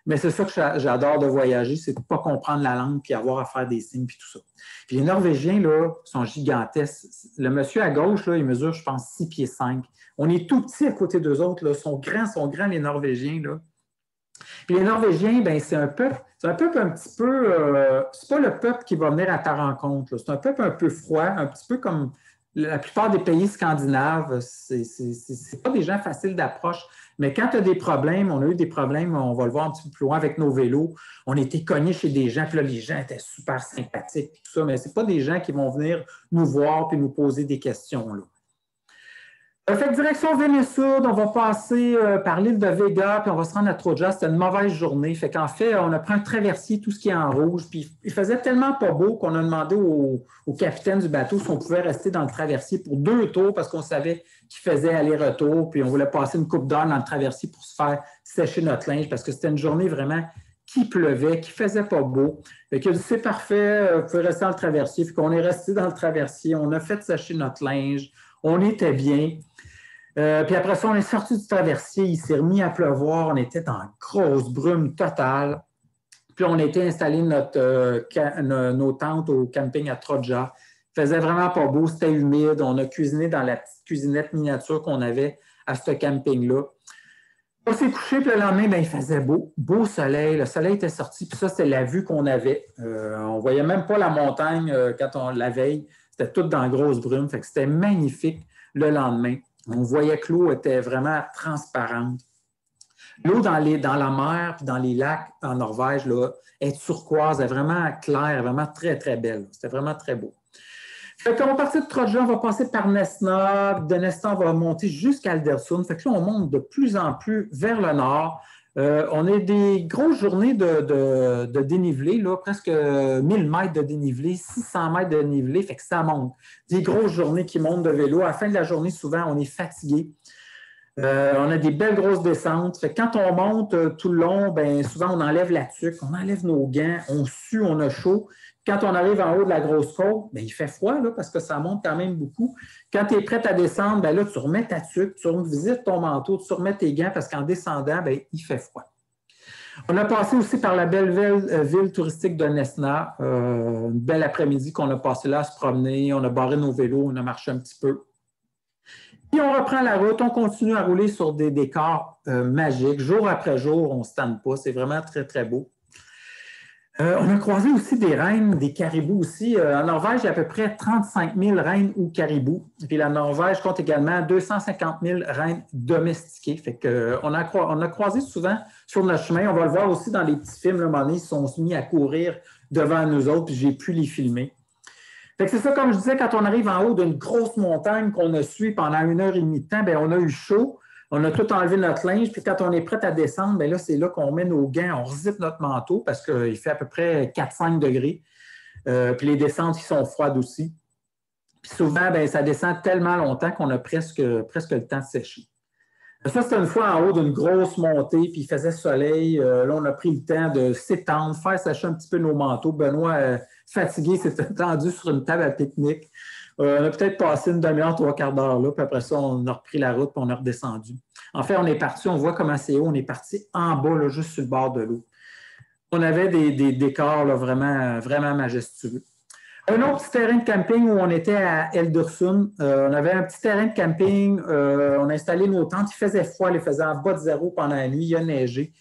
Mais c'est ça que j'adore de voyager, c'est de ne pas comprendre la langue puis avoir à faire des signes puis tout ça. Puis les Norvégiens, là, sont gigantesques. Le monsieur à gauche, là, il mesure, je pense, 6 pieds 5. On est tout petits à côté d'eux autres. Là. Ils sont grands, les Norvégiens. Là. Puis les Norvégiens, ben, c'est un peuple un petit peu. C'est pas le peuple qui va venir à ta rencontre. Là. C'est un peuple un peu froid, un petit peu comme la plupart des pays scandinaves. C'est pas des gens faciles d'approche. Mais quand tu as des problèmes, on a eu des problèmes, on va le voir un petit peu plus loin avec nos vélos. On était cognés chez des gens, puis là, les gens étaient super sympathiques, tout ça, mais ce n'est pas des gens qui vont venir nous voir puis nous poser des questions. Là. Fait que direction Vénessud, on va passer par l'île de Vega, puis on va se rendre à Troja. C'était une mauvaise journée. Fait qu'en fait, on a pris un traversier, tout ce qui est en rouge, puis il faisait tellement pas beau qu'on a demandé au capitaine du bateau si on pouvait rester dans le traversier pour 2 tours parce qu'on savait qu'il faisait aller-retour, puis on voulait passer une coupe d'heure dans le traversier pour se faire sécher notre linge parce que c'était une journée vraiment qui pleuvait, qui faisait pas beau. Fait qu'il a dit, c'est parfait, vous pouvez rester dans le traversier. Fait qu'on est resté dans le traversier, on a fait sécher notre linge, on était bien. Puis après ça, on est sorti du traversier, il s'est remis à pleuvoir, on était en grosse brume totale. Puis on était installé nos tentes au camping à Troja. Il faisait vraiment pas beau, c'était humide. On a cuisiné dans la petite cuisinette miniature qu'on avait à ce camping-là. On s'est couché, puis le lendemain, ben, il faisait beau soleil. Le soleil était sorti, puis ça, c'était la vue qu'on avait. On ne voyait même pas la montagne la veille. C'était tout dans la grosse brume. Fait que c'était magnifique le lendemain. On voyait que l'eau était vraiment transparente. L'eau dans la mer puis dans les lacs en Norvège là, est turquoise, elle est vraiment claire, vraiment très, très belle. C'était vraiment très beau. Fait qu'on partit de Trondheim, on va passer par Nesna. De Nesna, on va monter jusqu'à Aldersund. Fait que là, on monte de plus en plus vers le nord. On a des grosses journées de dénivelé, là, presque 1000 mètres de dénivelé, 600 mètres de dénivelé, fait que ça monte. Des grosses journées qui montent de vélo. À la fin de la journée, souvent, on est fatigué. On a des belles grosses descentes. Fait que quand on monte tout le long, ben, souvent on enlève la tuque, on enlève nos gants, on sue, on a chaud. Quand on arrive en haut de la grosse côte, ben, il fait froid là, parce que ça monte quand même beaucoup. Quand tu es prêt à descendre, ben, là, tu remets ta tuque, tu visites ton manteau, tu remets tes gants parce qu'en descendant, ben, il fait froid. On a passé aussi par la belle ville touristique de Nesna. Une belle après-midi qu'on a passé là à se promener. On a barré nos vélos, on a marché un petit peu. Puis on reprend la route, on continue à rouler sur des décors magiques. Jour après jour, on ne se tanne pas. C'est vraiment très, très beau. On a croisé aussi des rennes, des caribous aussi. En Norvège, il y a à peu près 35 000 rennes ou caribous. Puis la Norvège compte également 250 000 rennes domestiquées. Fait que, on a croisé souvent sur notre chemin. On va le voir aussi dans les petits films. Là, à un moment donné, ils sont mis à courir devant nous autres, puis j'ai pu les filmer. Fait que c'est ça, comme je disais, quand on arrive en haut d'une grosse montagne qu'on a suivi pendant 1 heure et demie de temps, bien, on a eu chaud, on a tout enlevé notre linge, puis quand on est prêt à descendre, bien là, c'est là qu'on met nos gants, on rezippe notre manteau parce qu'il fait à peu près 4-5 degrés. Puis les descentes, qui sont froides aussi. Puis souvent, bien, ça descend tellement longtemps qu'on a presque le temps de sécher. Ça, c'était une fois en haut d'une grosse montée, puis il faisait soleil. Là, on a pris le temps de s'étendre, faire sécher un petit peu nos manteaux. Benoît, fatigué, s'est tendu sur une table à pique-nique. On a peut-être passé une demi-heure, 3/4 d'heure là, puis après ça, on a repris la route, puis on est redescendu. En fait, on est parti, on voit comment c'est haut, on est parti en bas, là, juste sur le bord de l'eau. On avait des décors là, vraiment, vraiment majestueux. Un autre petit terrain de camping où on était à Eldersund. On avait un petit terrain de camping. On a installé nos tentes. Il faisait froid, il faisait en bas de zéro pendant la nuit. Il a neigé.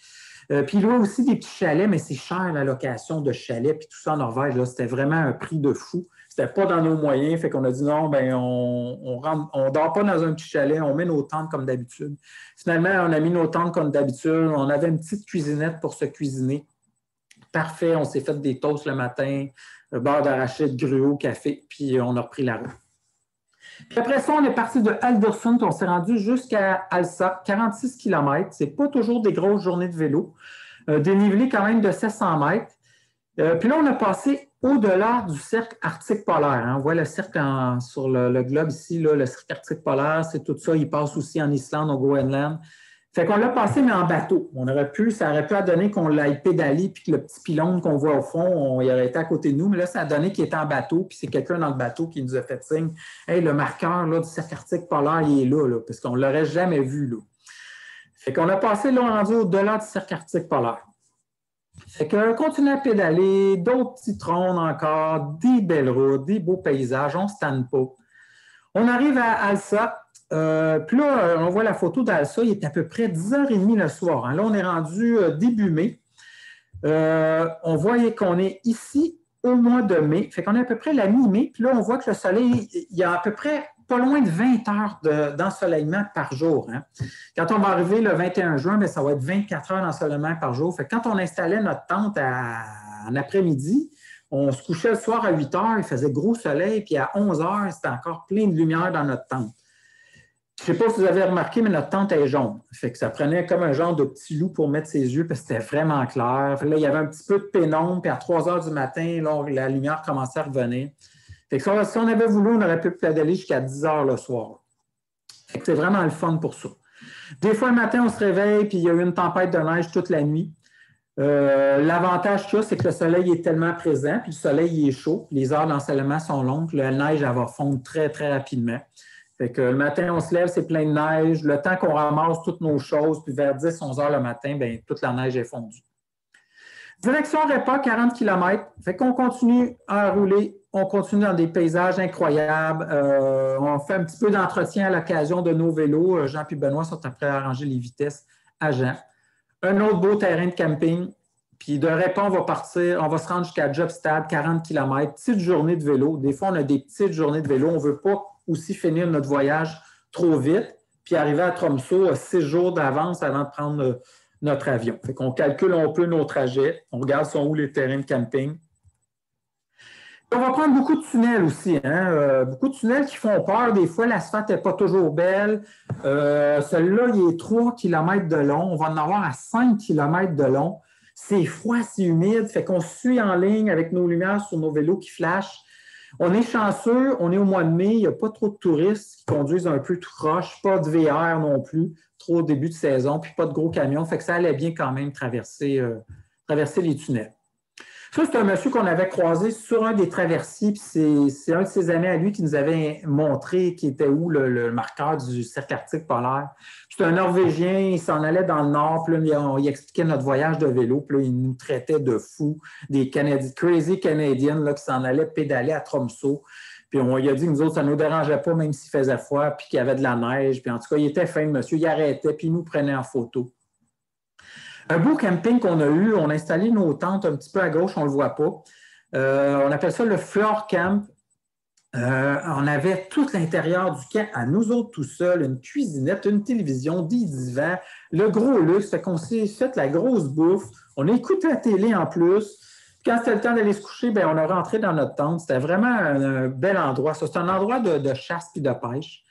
Puis il y a aussi des petits chalets, mais c'est cher la location de chalets. Puis tout ça en Norvège, c'était vraiment un prix de fou. C'était pas dans nos moyens. Fait qu'on a dit non, ben on dort pas dans un petit chalet, on met nos tentes comme d'habitude. Finalement, on a mis nos tentes comme d'habitude. On avait une petite cuisinette pour se cuisiner. Parfait, on s'est fait des toasts le matin, beurre d'arachide, gruau, café, puis on a repris la route. Puis après ça, on est parti de Aldersund, on s'est rendu jusqu'à Alsa, 46 km. Ce n'est pas toujours des grosses journées de vélo. Dénivelé quand même de 700 mètres. Puis là, on a passé au-delà du cercle arctique polaire. Hein. On voit le cercle sur le globe ici, là, le cercle arctique polaire, c'est tout ça. Il passe aussi en Islande, au Groenland. Fait qu'on l'a passé, mais en bateau. Ça aurait pu donner qu'on l'aille pédaler, puis que le petit pylône qu'on voit au fond, il aurait été à côté de nous. Mais là, ça a donné qu'il était en bateau, puis c'est quelqu'un dans le bateau qui nous a fait signe. Hey, le marqueur là, du cercle arctique polaire, il est là, parce qu'on ne l'aurait jamais vu. Là. Fait qu'on a passé là, rendu au-delà du cercle arctique polaire. Fait qu'on continue à pédaler, d'autres petits trônes encore, des belles routes, des beaux paysages, on ne se tanne pas. On arrive à Alsa. Puis là, on voit la photo d'Alsa, il est à peu près 10h30 le soir. Hein. Là, on est rendu début mai. On voit qu'on est ici au mois de mai. Fait qu'on est à peu près la mi-mai. Puis là, on voit que le soleil, il y a à peu près pas loin de 20 heures d'ensoleillement par jour. Hein. Quand on va arriver le 21 juin, bien, ça va être 24 heures d'ensoleillement par jour. Fait que quand on installait notre tente en après-midi, on se couchait le soir à 8 heures, il faisait gros soleil, puis à 11 heures, c'était encore plein de lumière dans notre tente. Je ne sais pas si vous avez remarqué, mais notre tente est jaune. Fait que ça prenait comme un genre de petit loup pour mettre ses yeux parce que c'était vraiment clair. Fait que là, il y avait un petit peu de pénombre, puis à 3 heures du matin, là, la lumière commençait à revenir. Fait que si on avait voulu, on aurait pu pédaler jusqu'à 10 heures le soir. Fait que c'est vraiment le fun pour ça. Des fois, le matin, on se réveille, puis il y a eu une tempête de neige toute la nuit. L'avantage qu'il y a, c'est que le soleil est tellement présent, puis le soleil est chaud, les heures d'ensoleillement sont longues, la neige, elle va fondre très, très rapidement. Fait que le matin, on se lève, c'est plein de neige. Le temps qu'on ramasse toutes nos choses, puis vers 10-11 heures le matin, bien, toute la neige est fondue. Direction repas, 40 km. Fait qu'on continue à rouler. On continue dans des paysages incroyables. On fait un petit peu d'entretien à l'occasion de nos vélos. Jean et Benoît sont après à arranger les vitesses à Jean. Un autre beau terrain de camping. Puis de Répond, on va se rendre jusqu'à Jobstad, 40 km, petite journée de vélo. Des fois, on a des petites journées de vélo. On ne veut pas aussi finir notre voyage trop vite, puis arriver à Tromsø 6 jours d'avance avant de prendre notre avion. Fait qu'on calcule un peu nos trajets. On regarde sont où les terrains de camping. On va prendre beaucoup de tunnels aussi, hein? Beaucoup de tunnels qui font peur. Des fois, l'asphalte n'est pas toujours belle. Celui-là, il est 3 km de long. On va en avoir à 5 km de long. C'est froid, c'est humide. Fait qu'on suit en ligne avec nos lumières sur nos vélos qui flashent. On est chanceux, on est au mois de mai. Il n'y a pas trop de touristes qui conduisent un peu tout croche. Pas de VR non plus. Trop au début de saison. Puis pas de gros camions. Fait que ça allait bien quand même traverser les tunnels. Ça, c'est un monsieur qu'on avait croisé sur un des traversiers, puis c'est un de ses amis à lui qui nous avait montré qui était où le marqueur du cercle arctique polaire. C'est un Norvégien, il s'en allait dans le nord, puis là, il expliquait notre voyage de vélo, puis là, il nous traitait de fous, des crazy Canadiens là, qui s'en allaient pédaler à Tromsø. Puis il a dit que nous autres, ça ne nous dérangeait pas, même s'il faisait froid, puis qu'il y avait de la neige. Puis en tout cas, il était fin, le monsieur, il arrêtait, puis il nous prenait en photo. Un beau camping qu'on a eu, on a installé nos tentes un petit peu à gauche, on ne le voit pas. On appelle ça le floor camp. On avait tout l'intérieur du camp à nous autres tout seuls, une cuisinette, une télévision, des divans, le gros luxe. Fait qu'on s'est fait la grosse bouffe. On a écouté la télé en plus. Quand c'était le temps d'aller se coucher, bien, on a rentré dans notre tente. C'était vraiment un bel endroit. C'est un endroit de chasse et de pêche.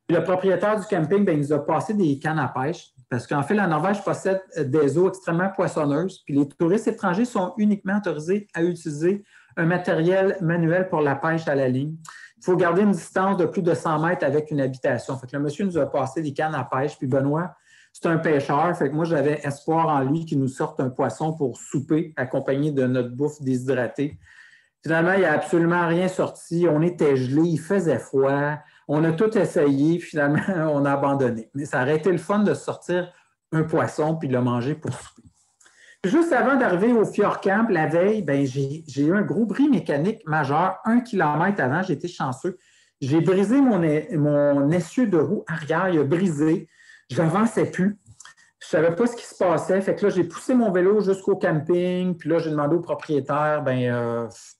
Puis le propriétaire du camping, bien, il nous a passé des cannes à pêche. Parce qu'en fait, la Norvège possède des eaux extrêmement poissonneuses, puis les touristes étrangers sont uniquement autorisés à utiliser un matériel manuel pour la pêche à la ligne. Il faut garder une distance de plus de 100 mètres avec une habitation. Fait que le monsieur nous a passé des cannes à pêche, puis Benoît, c'est un pêcheur. Fait que moi, j'avais espoir en lui qu'il nous sorte un poisson pour souper, accompagné de notre bouffe déshydratée. Finalement, il n'y a absolument rien sorti. On était gelés, il faisait froid. On a tout essayé, finalement, on a abandonné. Mais ça aurait été le fun de sortir un poisson puis de le manger pour souper. Juste avant d'arriver au Fjord Camp, la veille, ben, j'ai eu un gros bris mécanique majeur. 1 kilomètre avant, j'ai été chanceux. J'ai brisé mon essieu de roue arrière, il a brisé. Je n'avançais plus. Je ne savais pas ce qui se passait. Fait que là, j'ai poussé mon vélo jusqu'au camping. Puis là, j'ai demandé au propriétaire,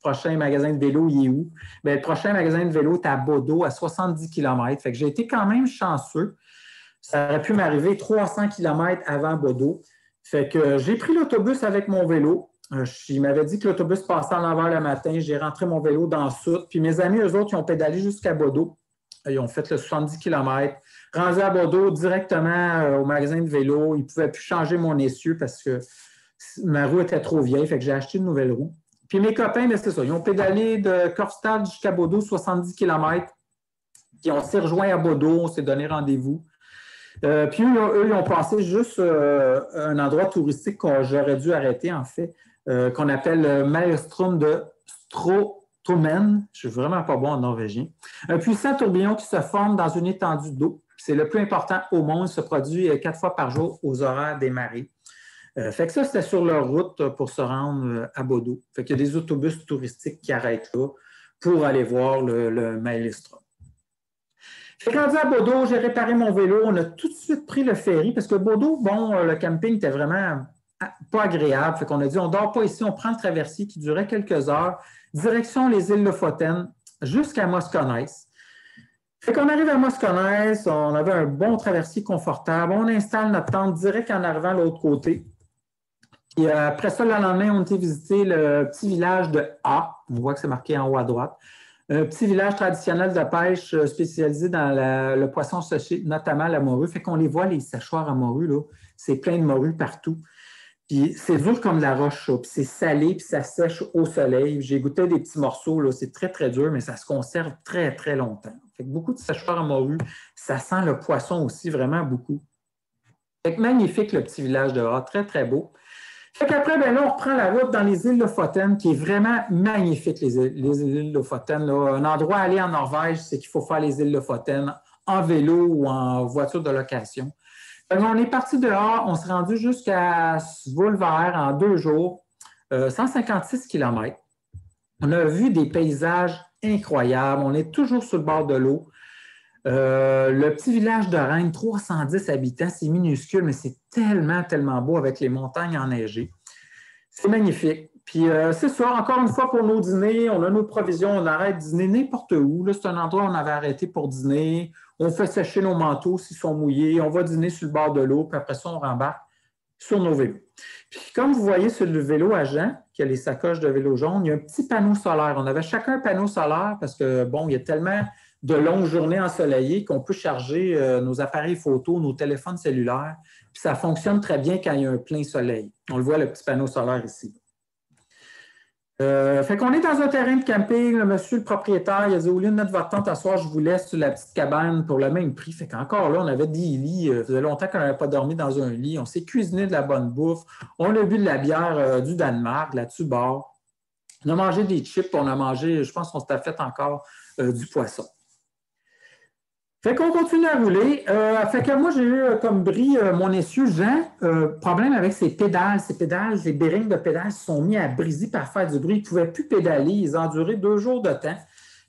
prochain magasin de vélo, il est où? Bien, le prochain magasin de vélo est à Bodo, à 70 km. Fait que j'ai été quand même chanceux. Ça aurait pu m'arriver 300 km avant Bodo. Fait que j'ai pris l'autobus avec mon vélo. Il m'avait dit que l'autobus passait en l'envers le matin. J'ai rentré mon vélo dans le sud. Puis mes amis, eux autres, ils ont pédalé jusqu'à Bodo. Ils ont fait le 70 km. Rendu à Bordeaux, directement au magasin de vélo. Ils ne pouvaient plus changer mon essieu parce que ma roue était trop vieille. Fait que j'ai acheté une nouvelle roue. Puis mes copains, c'est ça. Ils ont pédalé de Korstad jusqu'à Bordeaux, 70 km. Puis on s'est rejoint à Bordeaux. On s'est donné rendez-vous. Puis eux, ils ont passé juste un endroit touristique que j'aurais dû arrêter, en fait, qu'on appelle Maelstrom de Strotomen. Je ne suis vraiment pas bon en norvégien. Un puissant tourbillon qui se forme dans une étendue d'eau. C'est le plus important au monde. Il se produit 4 fois par jour aux horaires des marées. Fait que ça, c'était sur leur route pour se rendre à Bodo. Fait qu'il y a des autobus touristiques qui arrêtent là pour aller voir le Maelstrom. Fait que rendu à Bodo, j'ai réparé mon vélo. On a tout de suite pris le ferry parce que Bodo, le camping était vraiment pas agréable. Fait qu'on a dit, on ne dort pas ici, on prend le traversier qui durait quelques heures. Direction les îles Lofoten jusqu'à Moskenes. Fait qu'on arrive à Moskenes, on avait un bon traversier confortable. On installe notre tente direct en arrivant de l'autre côté. Et après ça, le lendemain, on était visiter le petit village de A. On voit que c'est marqué en haut à droite. Un petit village traditionnel de pêche spécialisé dans le poisson séché, notamment la morue. Fait qu'on les voit, les séchoirs à morue, là. C'est plein de morue partout. Puis c'est dur comme de la roche, ça. Puis c'est salé, puis ça sèche au soleil. J'ai goûté des petits morceaux, là. C'est très, très dur, mais ça se conserve très, très longtemps. Fait que beaucoup de séchoirs à morue. Ça sent le poisson aussi, vraiment beaucoup. Fait que magnifique, le petit village de A. Très, très beau. Fait qu'après, là, on reprend la route dans les îles Lofoten, qui est vraiment magnifique, les îles Lofoten. Là. Un endroit à aller en Norvège, c'est qu'il faut faire les îles Lofoten en vélo ou en voiture de location. On est parti dehors, on s'est rendu jusqu'à Svolvær en 2 jours, 156 km. On a vu des paysages incroyables, on est toujours sur le bord de l'eau. Le petit village de Rennes, 310 habitants, c'est minuscule, mais c'est tellement, tellement beau avec les montagnes enneigées. C'est magnifique. Puis c'est ça, encore une fois, pour nos dîners, on a nos provisions, on arrête de dîner n'importe où. Là, c'est un endroit où on avait arrêté pour dîner. On fait sécher nos manteaux s'ils sont mouillés. On va dîner sur le bord de l'eau, puis après ça, on rembarque sur nos vélos. Puis comme vous voyez sur le vélo à Jean, qui a les sacoches de vélo jaune, il y a un petit panneau solaire. On avait chacun un panneau solaire parce que, bon, il y a tellement de longues journées ensoleillées qu'on peut charger nos appareils photo, nos téléphones cellulaires. Puis ça fonctionne très bien quand il y a un plein soleil. On le voit, le petit panneau solaire ici. Fait qu'on est dans un terrain de camping. Le monsieur, le propriétaire, il a dit au lieu de mettre votre tente à soir, je vous laisse sur la petite cabane pour le même prix. Fait qu'encore là, on avait des lits. Ça faisait longtemps qu'on n'avait pas dormi dans un lit. On s'est cuisiné de la bonne bouffe. On a bu de la bière du Danemark, là-dessus bord. On a mangé des chips, on a mangé, je pense qu'on s'était fait encore du poisson. Fait qu'on continue à rouler. Fait que moi, j'ai eu comme bris mon essieu Jean, problème avec ses pédales. Ses pédales, les bearings de pédales se sont mis à briser par faire du bruit. Ils ne pouvaient plus pédaler. Ils ont duré 2 jours de temps.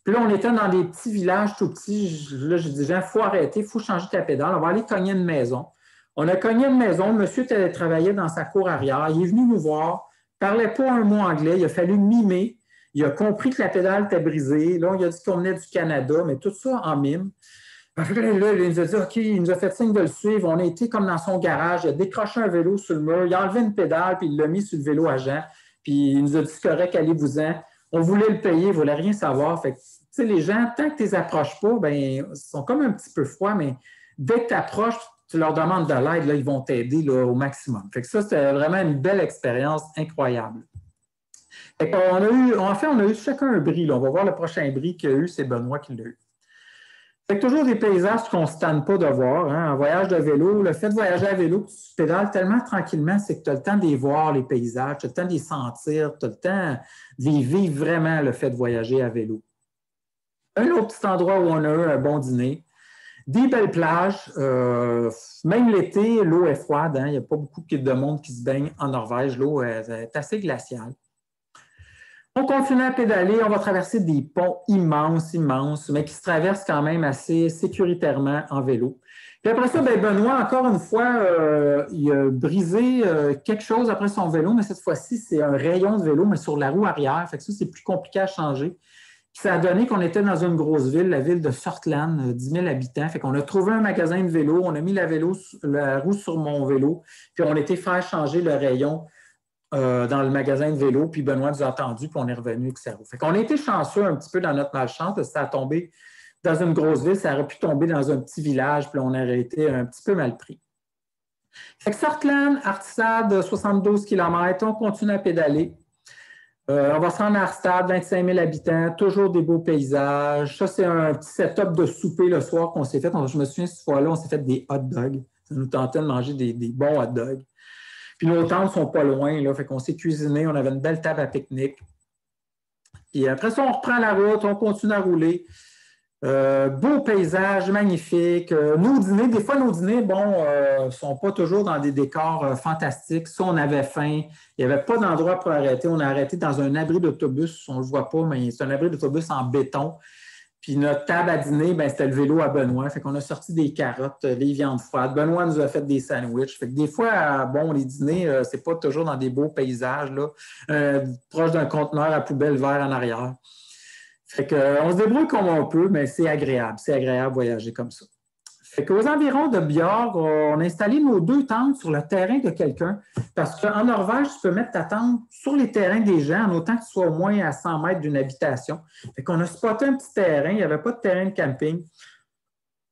Puis là, on était dans des petits villages tout petits. Là, j'ai dit, Jean, il faut arrêter, il faut changer ta pédale. On va aller cogner une maison. On a cogné une maison. Le monsieur travaillait dans sa cour arrière. Il est venu nous voir. Il ne parlait pas un mot anglais. Il a fallu mimer. Il a compris que la pédale était brisée. Là, il a dit qu'on venait du Canada, mais tout ça en mime. Là, il nous a dit, OK, il nous a fait signe de le suivre. On a été comme dans son garage. Il a décroché un vélo sur le mur. Il a enlevé une pédale, puis il l'a mis sur le vélo à Jean. Puis il nous a dit, c'est correct, allez-vous-en. On voulait le payer, il ne voulait rien savoir. Fait que, tu sais, les gens, tant que tu ne les approches pas, ben, ils sont comme un petit peu froids, mais dès que tu approches, tu leur demandes de l'aide, là, ils vont t'aider là, au maximum. Fait que ça, c'était vraiment une belle expérience incroyable. Fait qu'on a eu, en fait, on a eu chacun un bris. Là. On va voir le prochain bris qu'il y a eu, c'est Benoît qui l'a eu. C'est toujours des paysages qu'on ne se tanne pas de voir. Hein. En voyage de vélo, le fait de voyager à vélo, tu pédales tellement tranquillement, c'est que tu as le temps de les voir, les paysages, tu as le temps de les sentir, tu as le temps de les vivre vraiment, le fait de voyager à vélo. Un autre petit endroit où on a eu un bon dîner, des belles plages, même l'été, l'eau est froide, hein. Il n'y a pas beaucoup de monde qui se baigne en Norvège, l'eau est assez glaciale. On continue à pédaler, on va traverser des ponts immenses, immenses, mais qui se traversent quand même assez sécuritairement en vélo. Puis après ça, bien, Benoît, encore une fois, il a brisé quelque chose après son vélo, mais cette fois-ci, c'est un rayon de vélo, mais sur la roue arrière. Fait que ça, c'est plus compliqué à changer. Puis ça a donné qu'on était dans une grosse ville, la ville de Sortland, 10 000 habitants. Fait qu'on a trouvé un magasin de vélo, on a mis la roue sur mon vélo, puis on a été faire changer le rayon dans le magasin de vélo, puis Benoît nous a attendu, puis on est revenu avec sa roue. Fait qu'on a été chanceux un petit peu dans notre malchance, parce que ça a tombé dans une grosse ville, ça aurait pu tomber dans un petit village, puis on aurait été un petit peu mal pris. Fait que Sortland, Artistad, 72 km, on continue à pédaler. On va se rendre à Artistad, 25 000 habitants, toujours des beaux paysages. Ça, c'est un petit setup de souper le soir qu'on s'est fait. Je me souviens, cette fois-là, on s'est fait des hot dogs. Ça nous tentait de manger des bons hot dogs. Puis nos tentes ne sont pas loin, là, fait qu'on s'est cuisiné, on avait une belle table à pique-nique. Puis après ça, on reprend la route, on continue à rouler. Beau paysage, magnifique. Nos dîners, des fois, nos dîners, ne sont pas toujours dans des décors fantastiques. Ça, on avait faim. Il n'y avait pas d'endroit pour arrêter. On a arrêté dans un abri d'autobus. On ne le voit pas, mais c'est un abri d'autobus en béton. Puis notre table à dîner, c'était le vélo à Benoît. Fait qu'on a sorti des carottes, des viandes froides. Benoît nous a fait des sandwichs. Fait que des fois, les dîners, c'est pas toujours dans des beaux paysages, là, proche d'un conteneur à poubelle vert en arrière. Fait qu'on se débrouille comme on peut, mais c'est agréable. C'est agréable de voyager comme ça. Fait qu'aux environs de Björk, on a installé nos 2 tentes sur le terrain de quelqu'un. Parce qu'en Norvège, tu peux mettre ta tente sur les terrains des gens, en autant que tu sois au moins à 100 mètres d'une habitation. Fait qu'on a spoté un petit terrain, il n'y avait pas de terrain de camping.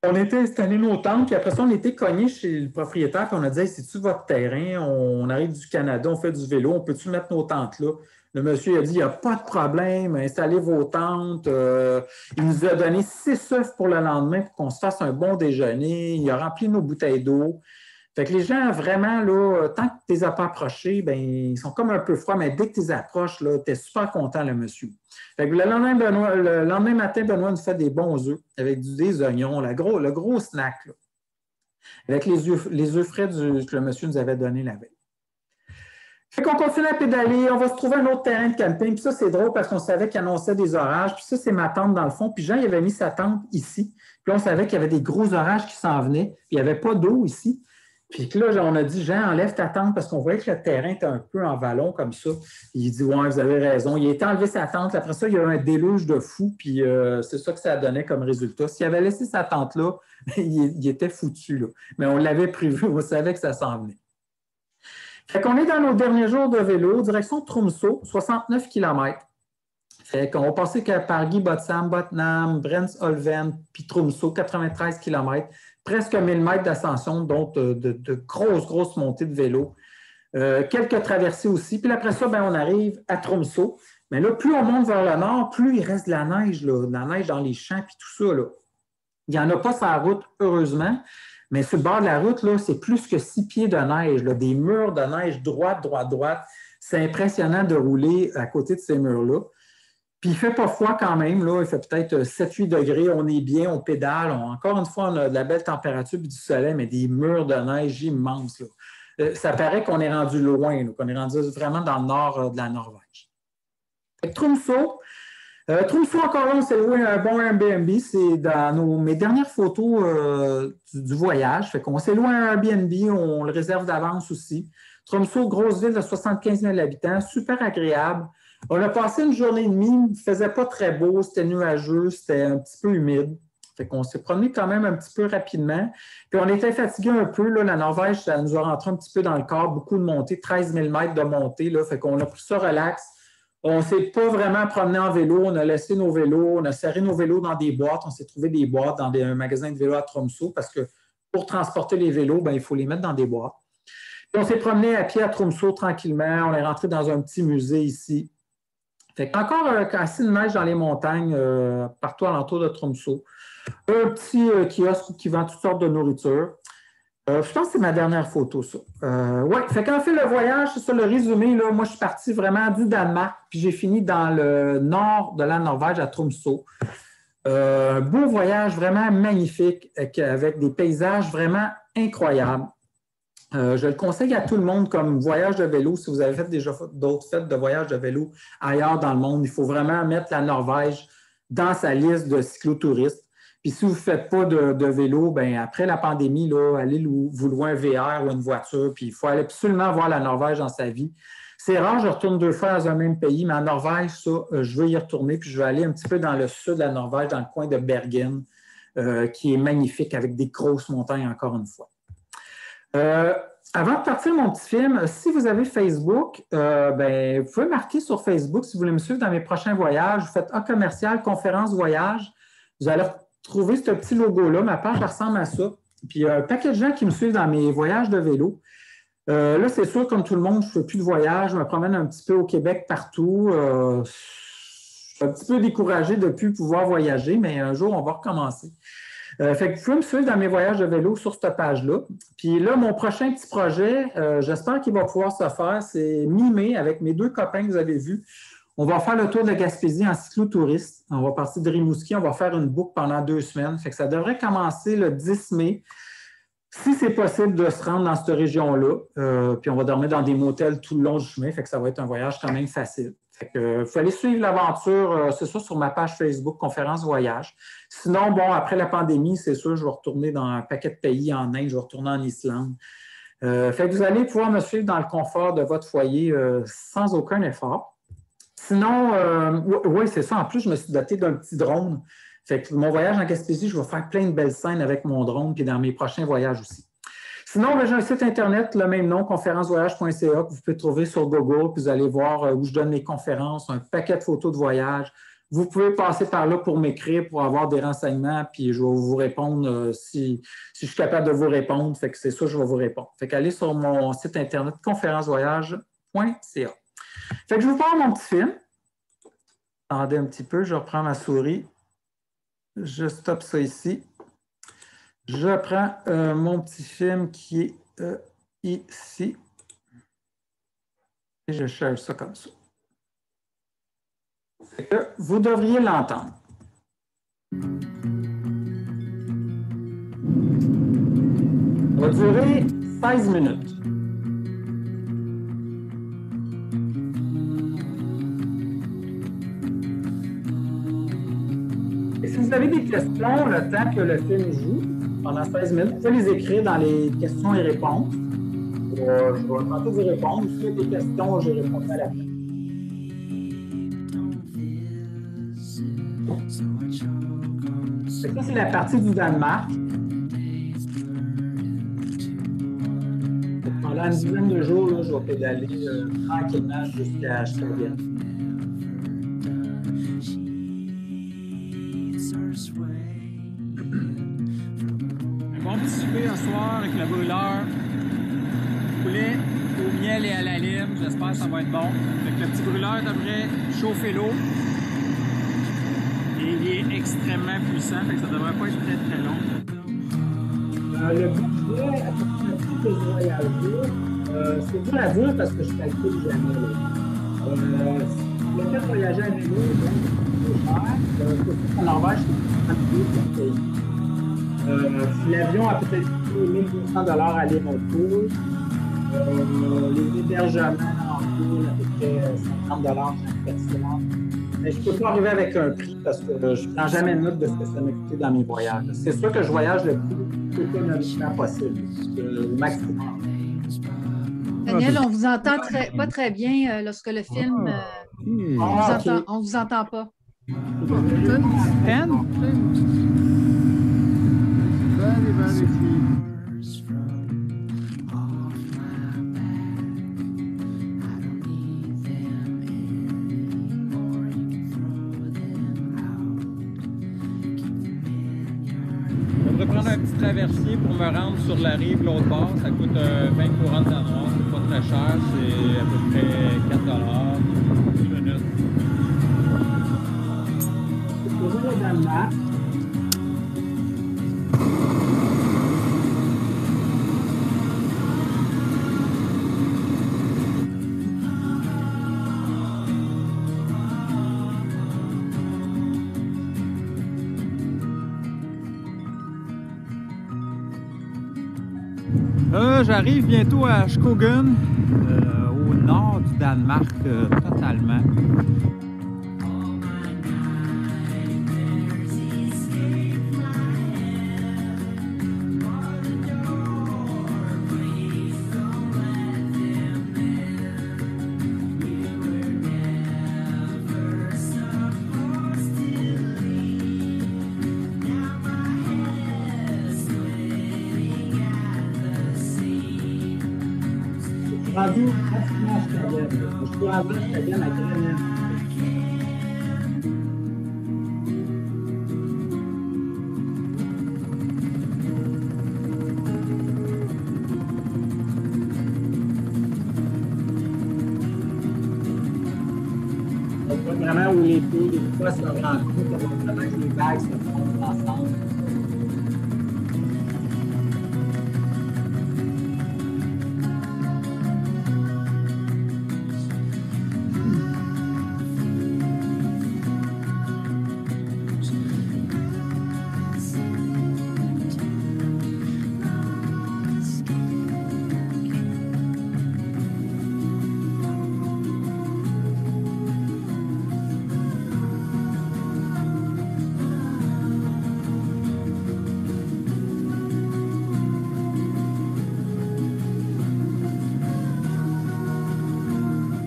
On était installé nos tentes, puis après ça, on était cognés chez le propriétaire, puis on a dit hey, c'est-tu votre terrain? On arrive du Canada, on fait du vélo, on peut-tu mettre nos tentes là? Le monsieur a dit, il n'y a pas de problème, installez vos tentes. Il nous a donné 6 œufs pour le lendemain pour qu'on se fasse un bon déjeuner. Il a rempli nos bouteilles d'eau. Fait que les gens, vraiment, là, tant que tu ne les as pas approchés, ils sont comme un peu froids, mais dès que tu les approches, tu es super content, le monsieur. Fait que le lendemain matin, Benoît nous fait des bons œufs avec des oignons, le gros snack, là, avec les œufs frais que le monsieur nous avait donné la veille. Fait qu'on continue à pédaler, on va se trouver un autre terrain de camping. Puis ça, c'est drôle parce qu'on savait qu'il annonçait des orages. Puis ça, c'est ma tente dans le fond. Puis Jean, il avait mis sa tente ici. Puis là, on savait qu'il y avait des gros orages qui s'en venaient. Puis il n'y avait pas d'eau ici. Puis là, on a dit, Jean, enlève ta tente parce qu'on voyait que le terrain était un peu en vallon comme ça. Il dit, ouais, vous avez raison. Il a été enlevé sa tente. Après ça, il y a eu un déluge de fou. Puis c'est ça que ça donnait comme résultat. S'il avait laissé sa tente là, il était foutu. Là. Mais on l'avait prévu. On savait que ça s'en venait. Fait qu'on est dans nos derniers jours de vélo, direction Tromsø, 69 km. Fait qu'on va passer par Guy Botsam, Botnam, Brensholven, puis Tromsø, 93 km. Presque 1000 mètres d'ascension, donc de grosses montées de vélo. Quelques traversées aussi. Puis après ça, ben, on arrive à Tromsø. Mais là, plus on monte vers le nord, plus il reste de la neige, là, de la neige dans les champs, puis tout ça. Là. Il n'y en a pas sur la route, heureusement. Mais sur le bord de la route, là, c'est plus que 6 pieds de neige, là, des murs de neige droite. C'est impressionnant de rouler à côté de ces murs-là. Puis il ne fait pas froid quand même, là. Il fait peut-être 7-8 degrés, on est bien, on pédale. Encore une fois, on a de la belle température et du soleil, mais des murs de neige immenses. Là. Ça paraît qu'on est rendu loin, là, qu'on est rendu vraiment dans le nord de la Norvège. Tromsø, encore là, on s'est loué un bon Airbnb. C'est dans mes dernières photos du voyage. Fait qu'on s'est loué un Airbnb, on le réserve d'avance aussi. Tromsø, grosse ville de 75 000 habitants, super agréable. On a passé une journée et demie, il ne faisait pas très beau, c'était nuageux, c'était un petit peu humide. Fait qu'on s'est promené quand même un petit peu rapidement. Puis on était fatigué un peu, là, la Norvège, ça nous a rentré un petit peu dans le corps, beaucoup de montées, 13 000 mètres de montée, là, fait qu'on a pris ça relax. On ne s'est pas vraiment promené en vélo, on a laissé nos vélos, on a serré nos vélos dans des boîtes, on s'est trouvé des boîtes dans un magasin de vélos à Tromsø parce que pour transporter les vélos, ben, il faut les mettre dans des boîtes. Puis on s'est promené à pied à Tromsø tranquillement, on est rentré dans un petit musée ici. Fait qu'encore assez de neige dans les montagnes partout alentour de Tromsø. Un petit kiosque qui vend toutes sortes de nourriture. Je pense que c'est ma dernière photo, ça. Oui, fait qu'en fait, le voyage, c'est ça, le résumé, là, moi, je suis parti vraiment du Danemark, puis j'ai fini dans le nord de la Norvège, à Tromsø. Un beau voyage vraiment magnifique, avec des paysages vraiment incroyables. Je le conseille à tout le monde comme voyage de vélo. Si vous avez fait déjà d'autres fêtes de voyage de vélo ailleurs dans le monde, il faut vraiment mettre la Norvège dans sa liste de cyclotouristes. Puis si vous ne faites pas de vélo, bien, après la pandémie, là, allez vous louer un VR ou une voiture. Puis il faut aller absolument voir la Norvège dans sa vie. C'est rare, je retourne 2 fois dans un même pays, mais en Norvège, ça, je veux y retourner. Puis je vais aller un petit peu dans le sud de la Norvège, dans le coin de Bergen, qui est magnifique avec des grosses montagnes, encore une fois. Avant de partir mon petit film, si vous avez Facebook, ben, vous pouvez marquer sur Facebook si vous voulez me suivre dans mes prochains voyages. Vous faites A commercial, conférence voyage. Vous allez retrouver ce petit logo-là. Ma page ressemble à ça. Puis il y a un paquet de gens qui me suivent dans mes voyages de vélo. Là, c'est sûr, comme tout le monde, je ne fais plus de voyage. Je me promène un petit peu au Québec partout. Je suis un petit peu découragé de ne plus pouvoir voyager, mais un jour, on va recommencer. Fait que vous pouvez me suivre dans mes voyages de vélo sur cette page-là. Puis là, mon prochain petit projet, j'espère qu'il va pouvoir se faire, c'est mi-mai avec mes 2 copains que vous avez vus. On va faire le tour de la Gaspésie en cyclotouriste. On va partir de Rimouski, on va faire une boucle pendant 2 semaines. Fait que ça devrait commencer le 10 mai. Si c'est possible de se rendre dans cette région-là, puis on va dormir dans des motels tout le long du chemin, fait que ça va être un voyage quand même facile. Il faut aller suivre l'aventure, c'est ça, sur ma page Facebook, Conférence Voyage. Sinon, bon, après la pandémie, c'est sûr, je vais retourner dans un paquet de pays en Inde, je vais retourner en Islande. Fait que vous allez pouvoir me suivre dans le confort de votre foyer sans aucun effort. Sinon, oui, c'est ça. En plus, je me suis doté d'un petit drone. Fait que mon voyage en Gaspésie, je vais faire plein de belles scènes avec mon drone, puis dans mes prochains voyages aussi. Sinon, j'ai un site Internet, le même nom, conférencevoyage.ca, que vous pouvez trouver sur Google, puis vous allez voir où je donne mes conférences, un paquet de photos de voyage. Vous pouvez passer par là pour m'écrire, pour avoir des renseignements, puis je vais vous répondre si je suis capable de vous répondre. Fait que c'est ça, je vais vous répondre. Fait qu'allez sur mon site Internet, conférencevoyage.ca. Fait que je vous parle mon petit film. Attendez un petit peu, je reprends ma souris. Je stoppe ça ici. Je prends mon petit film qui est ici et je cherche ça comme ça. Fait que vous devriez l'entendre. Ça va durer 16 minutes. Et si vous vous avez des questions, le temps que le film joue, pendant 16 minutes, vous pouvez les écrire dans les questions et réponses. Je vais tenter d'y répondre. Si vous avez des questions, je répondrai à la fin. Ça, c'est la partie du Danemark. Pendant une dizaine de jours, là, je vais pédaler tranquillement jusqu'à Skagen. Un bon petit souper un soir avec le brûleur. Poulet au miel et à la lime. J'espère que ça va être bon. Avec le petit brûleur devrait chauffer l'eau. Et il est extrêmement puissant, fait que ça devrait pas être très très long. Le budget, à peu près que je voyage, c'est dur à dire parce que je calcule jamais. Le fait de voyager à vélo, c'est cher. Surtout en Norvège, c'est un peu si l'avion a peut-être coûté 1 200 $ aller-retour, les hébergements en cours, à peu près 50 $ chaque personne. Mais je ne peux pas arriver avec un prix parce que je ne prends jamais note de ce que ça m'a coûté dans mes voyages. C'est sûr que je voyage le plus économiquement possible, au maximum. Daniel, on vous entend pas très bien lorsque le film. On vous entend pas. Pen? Je vais prendre un petit traversier pour me rendre sur la rive de l'autre bord. Ça coûte 20 couronnes danoises. C'est pas très cher. C'est à peu près 4 $. 10 minutes. C'est toujours au Danemark. J'arrive bientôt à Skagen, au nord du Danemark, totalement. Rendu pratiquement à Skagen. Je suis rendu à Skagen à Grenade. On voit vraiment où les toits se rencontrent, on voit vraiment que les vagues se fondent ensemble.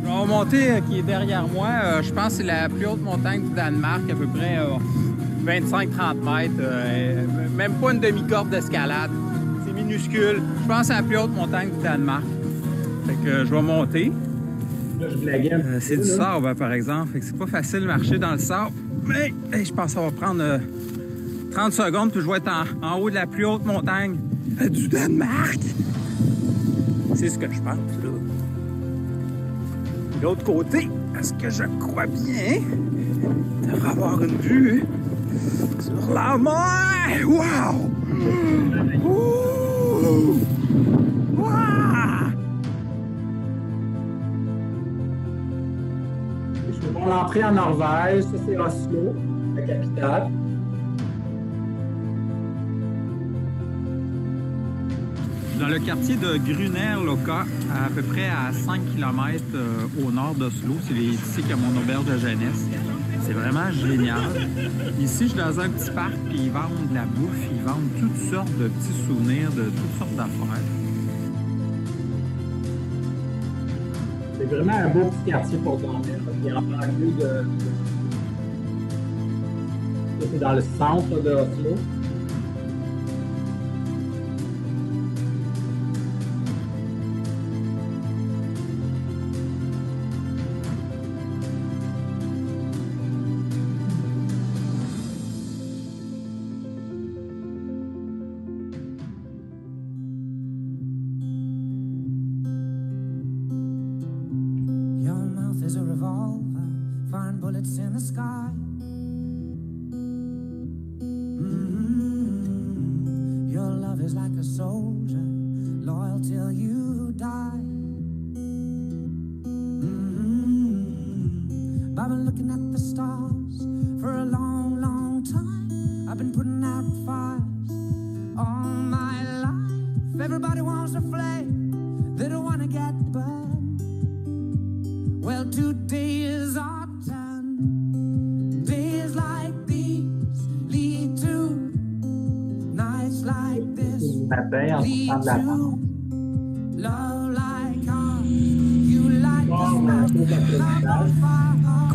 La montée qui est derrière moi, je pense que c'est la plus haute montagne du Danemark, à peu près 25-30 mètres. Même pas une demi-corde d'escalade. C'est minuscule. Je pense que c'est la plus haute montagne du Danemark. Fait que je vais monter. Là, je blaguais un peu, C'est du sable, par exemple. Fait que c'est pas facile de marcher dans le sable. Mais je pense que ça va prendre 30 secondes, puis je vais être en haut de la plus haute montagne du Danemark. C'est ce que je pense, là. De l'autre côté, est-ce que je crois bien devrait avoir une vue sur la mer? Wow! Ouh! Wow! On l'entrée en Norvège, ça c'est Oslo, la capitale. Dans le quartier de Grüner-Loka, à peu près à 5 km au nord d'Oslo. C'est ici qu'il y a mon auberge de jeunesse. C'est vraiment génial. Ici, je suis dans un petit parc, puis ils vendent de la bouffe, ils vendent toutes sortes de petits souvenirs, de toutes sortes d'affaires. C'est vraiment un beau petit quartier pour dormir. Il y a en banlieue de... C'est dans le centre de Oslo.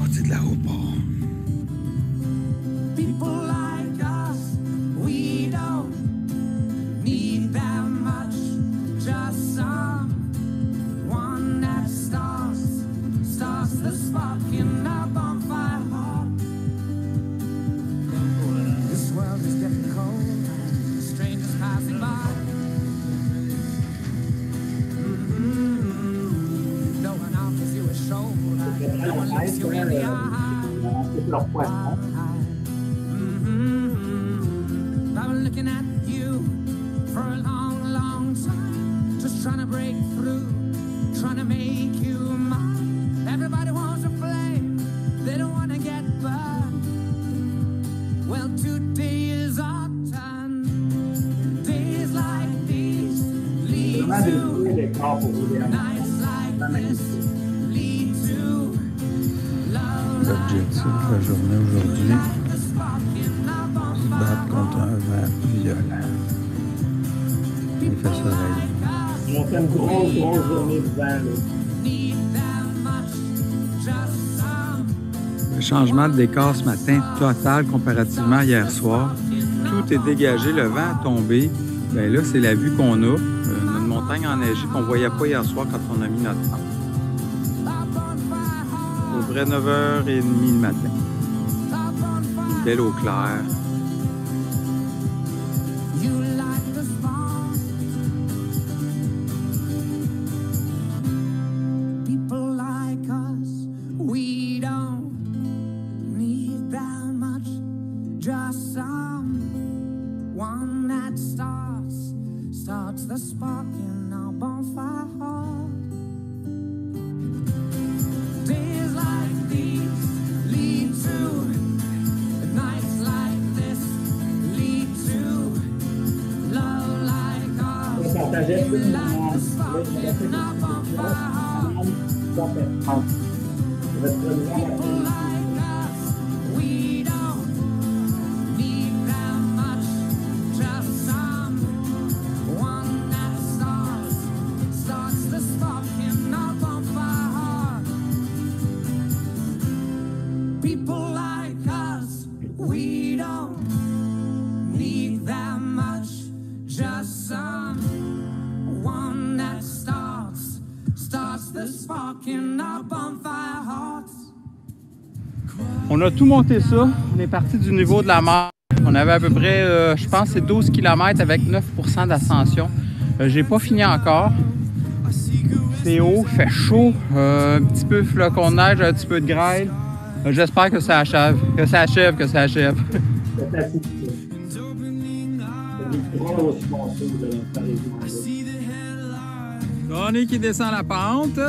Côté de l'aéroport. Leur poisson. I'm looking at you for a long, long time, just trying to break through, trying to make you mine. Everybody wants a flame, they don't want to get burned. Well, today is our time. Days like these lead to nights like this, lead to love like L'objectif de la journée aujourd'hui, se battre contre un vent violent. Il fait soleil. On fait une grosse journée de vent. Le changement de décor ce matin, total comparativement à hier soir. Tout est dégagé, le vent est tombé. Bien là, c'est la vue qu'on a. Une montagne enneigée qu'on ne voyait pas hier soir quand on a mis notre tente. Il ouvrait 9h30 le matin. Une belle eau claire. On a tout monté ça. On est parti du niveau de la mer. On avait à peu près, je pense, c'est 12 km avec 9% d'ascension. J'ai pas fini encore. C'est haut, il fait chaud, un petit peu flocon de neige, un petit peu de grêle. J'espère que ça achève, que ça achève. Tony qui descend la pente.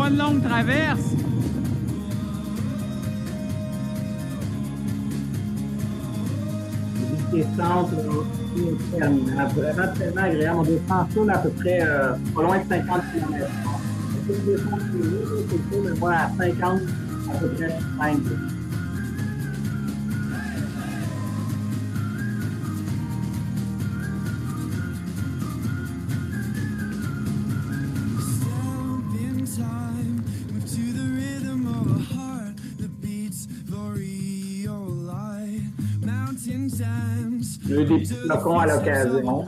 bonne longue traverse. Descente, c'est terminable. Vraiment tellement agréable. On descend ça à peu près pas loin de 50 km. C'est une descente c'est cool, mais moi à 50, à peu près 5. J'ai eu des petits flocons à l'occasion.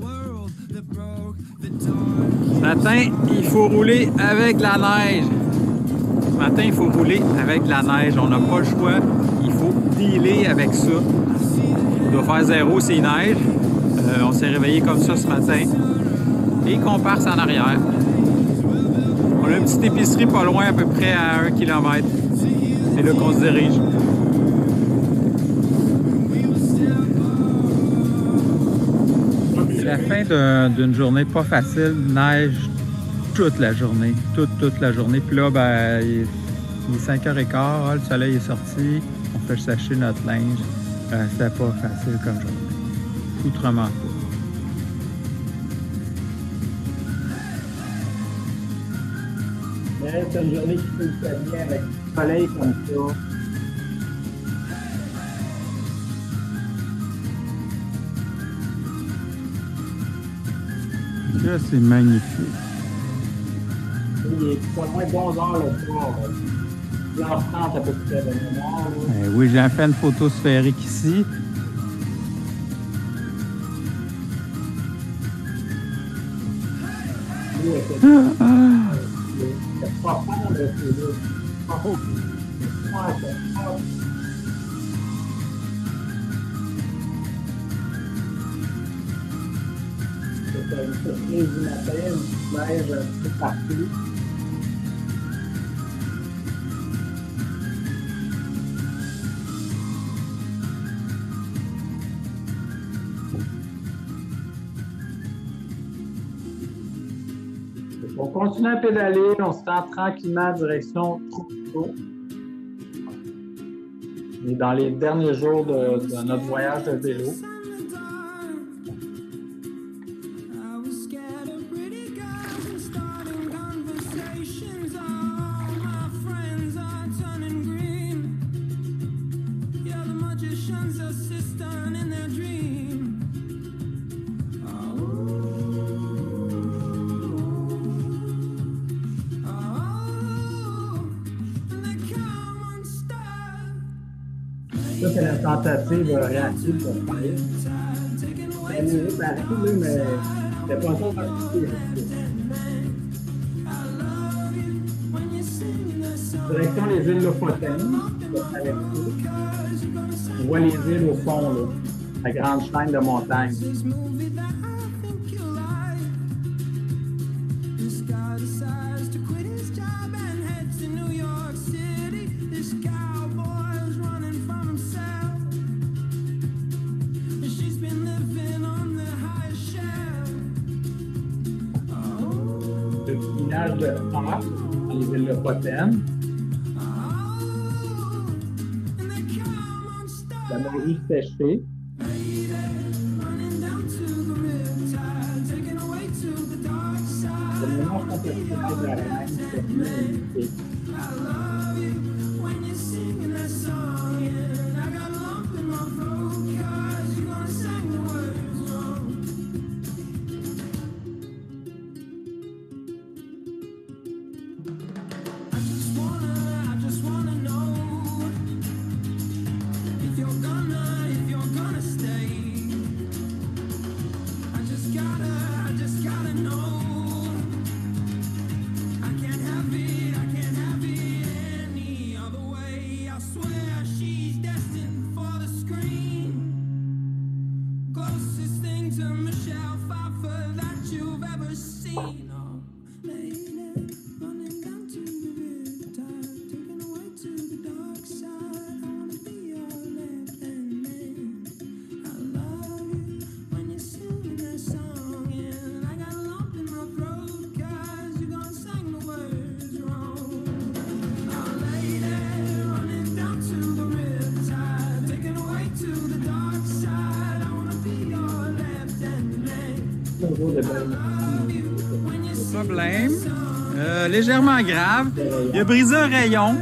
Ce matin, il faut rouler avec la neige. Ce matin, il faut rouler avec la neige. On n'a pas le choix. Il faut dealer avec ça. Il doit faire 0, c'est neige. On s'est réveillé comme ça ce matin. Et comparse en arrière. On a une petite épicerie pas loin, à peu près à 1 km. C'est là qu'on se dirige. C'est la fin d'une journée pas facile. Neige toute la journée. Toute la journée. Puis là, ben, il est 5h15. Le soleil est sorti. On fait sécher notre linge. C'était pas facile comme journée. Outrement pas. C'est une journée qui peut se bien avec le soleil comme ça. Là, c'est magnifique. Il est pas loin de 11 heures le soir. Il est en France à peu près de mémoire. Oui, j'ai fait une photo sphérique ici. C'est pas fond, là, c'est là. Oh. C'est une surprise du matin, une neige un peu partout. On continue à pédaler, on se rend tranquillement en direction Tropico. On est dans les derniers jours de notre voyage de vélo. Ça, c'est la tentative réactive qu'on fait. Elle est partout, mais c'est pas ça parti. Direction les îles Lofoten, on voit les îles au fond, là, la grande chaîne de montagnes. Le village de Arc, dans les îles Lofoten. La mairie séchée. Le mélange complètement de la reine, c'est magnifique. Problème. Légèrement grave. Il a brisé un rayon.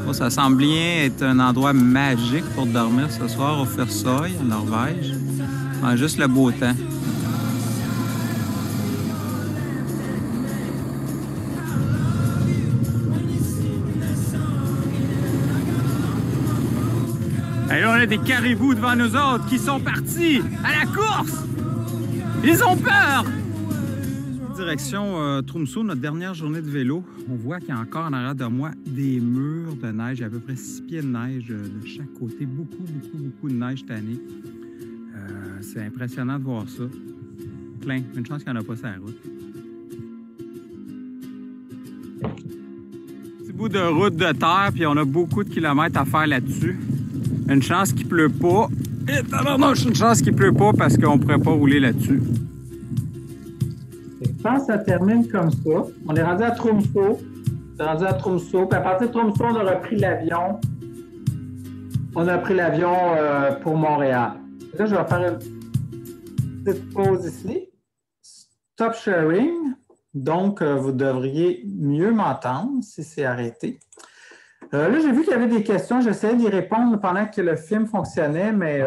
Oh, ça semble bien être un endroit magique pour dormir ce soir au Firsoy, en Norvège. Ah, juste le beau temps. Et là, on a des caribous devant nous autres qui sont partis à la course. Ils ont peur. Direction Tromsø, notre dernière journée de vélo. On voit qu'il y a encore en arrière de moi des murs de neige. Il y a à peu près 6 pieds de neige de chaque côté. Beaucoup de neige tannée. C'est impressionnant de voir ça. Plein. Une chance qu'il n'y en a pas sur la route. Petit bout de route de terre, puis on a beaucoup de kilomètres à faire là-dessus. Une chance qu'il ne pleut pas. Et tabarnouche, une chance qu'il ne pleut pas parce qu'on ne pourrait pas rouler là-dessus. Je pense que ça termine comme ça. On est rendu à Tromsø. Puis à partir de Tromsø, on a repris l'avion. On a pris l'avion pour Montréal. Là, je vais faire une petite pause ici. Stop sharing. Donc, vous devriez mieux m'entendre si c'est arrêté. Là, j'ai vu qu'il y avait des questions. J'essayais d'y répondre pendant que le film fonctionnait, mais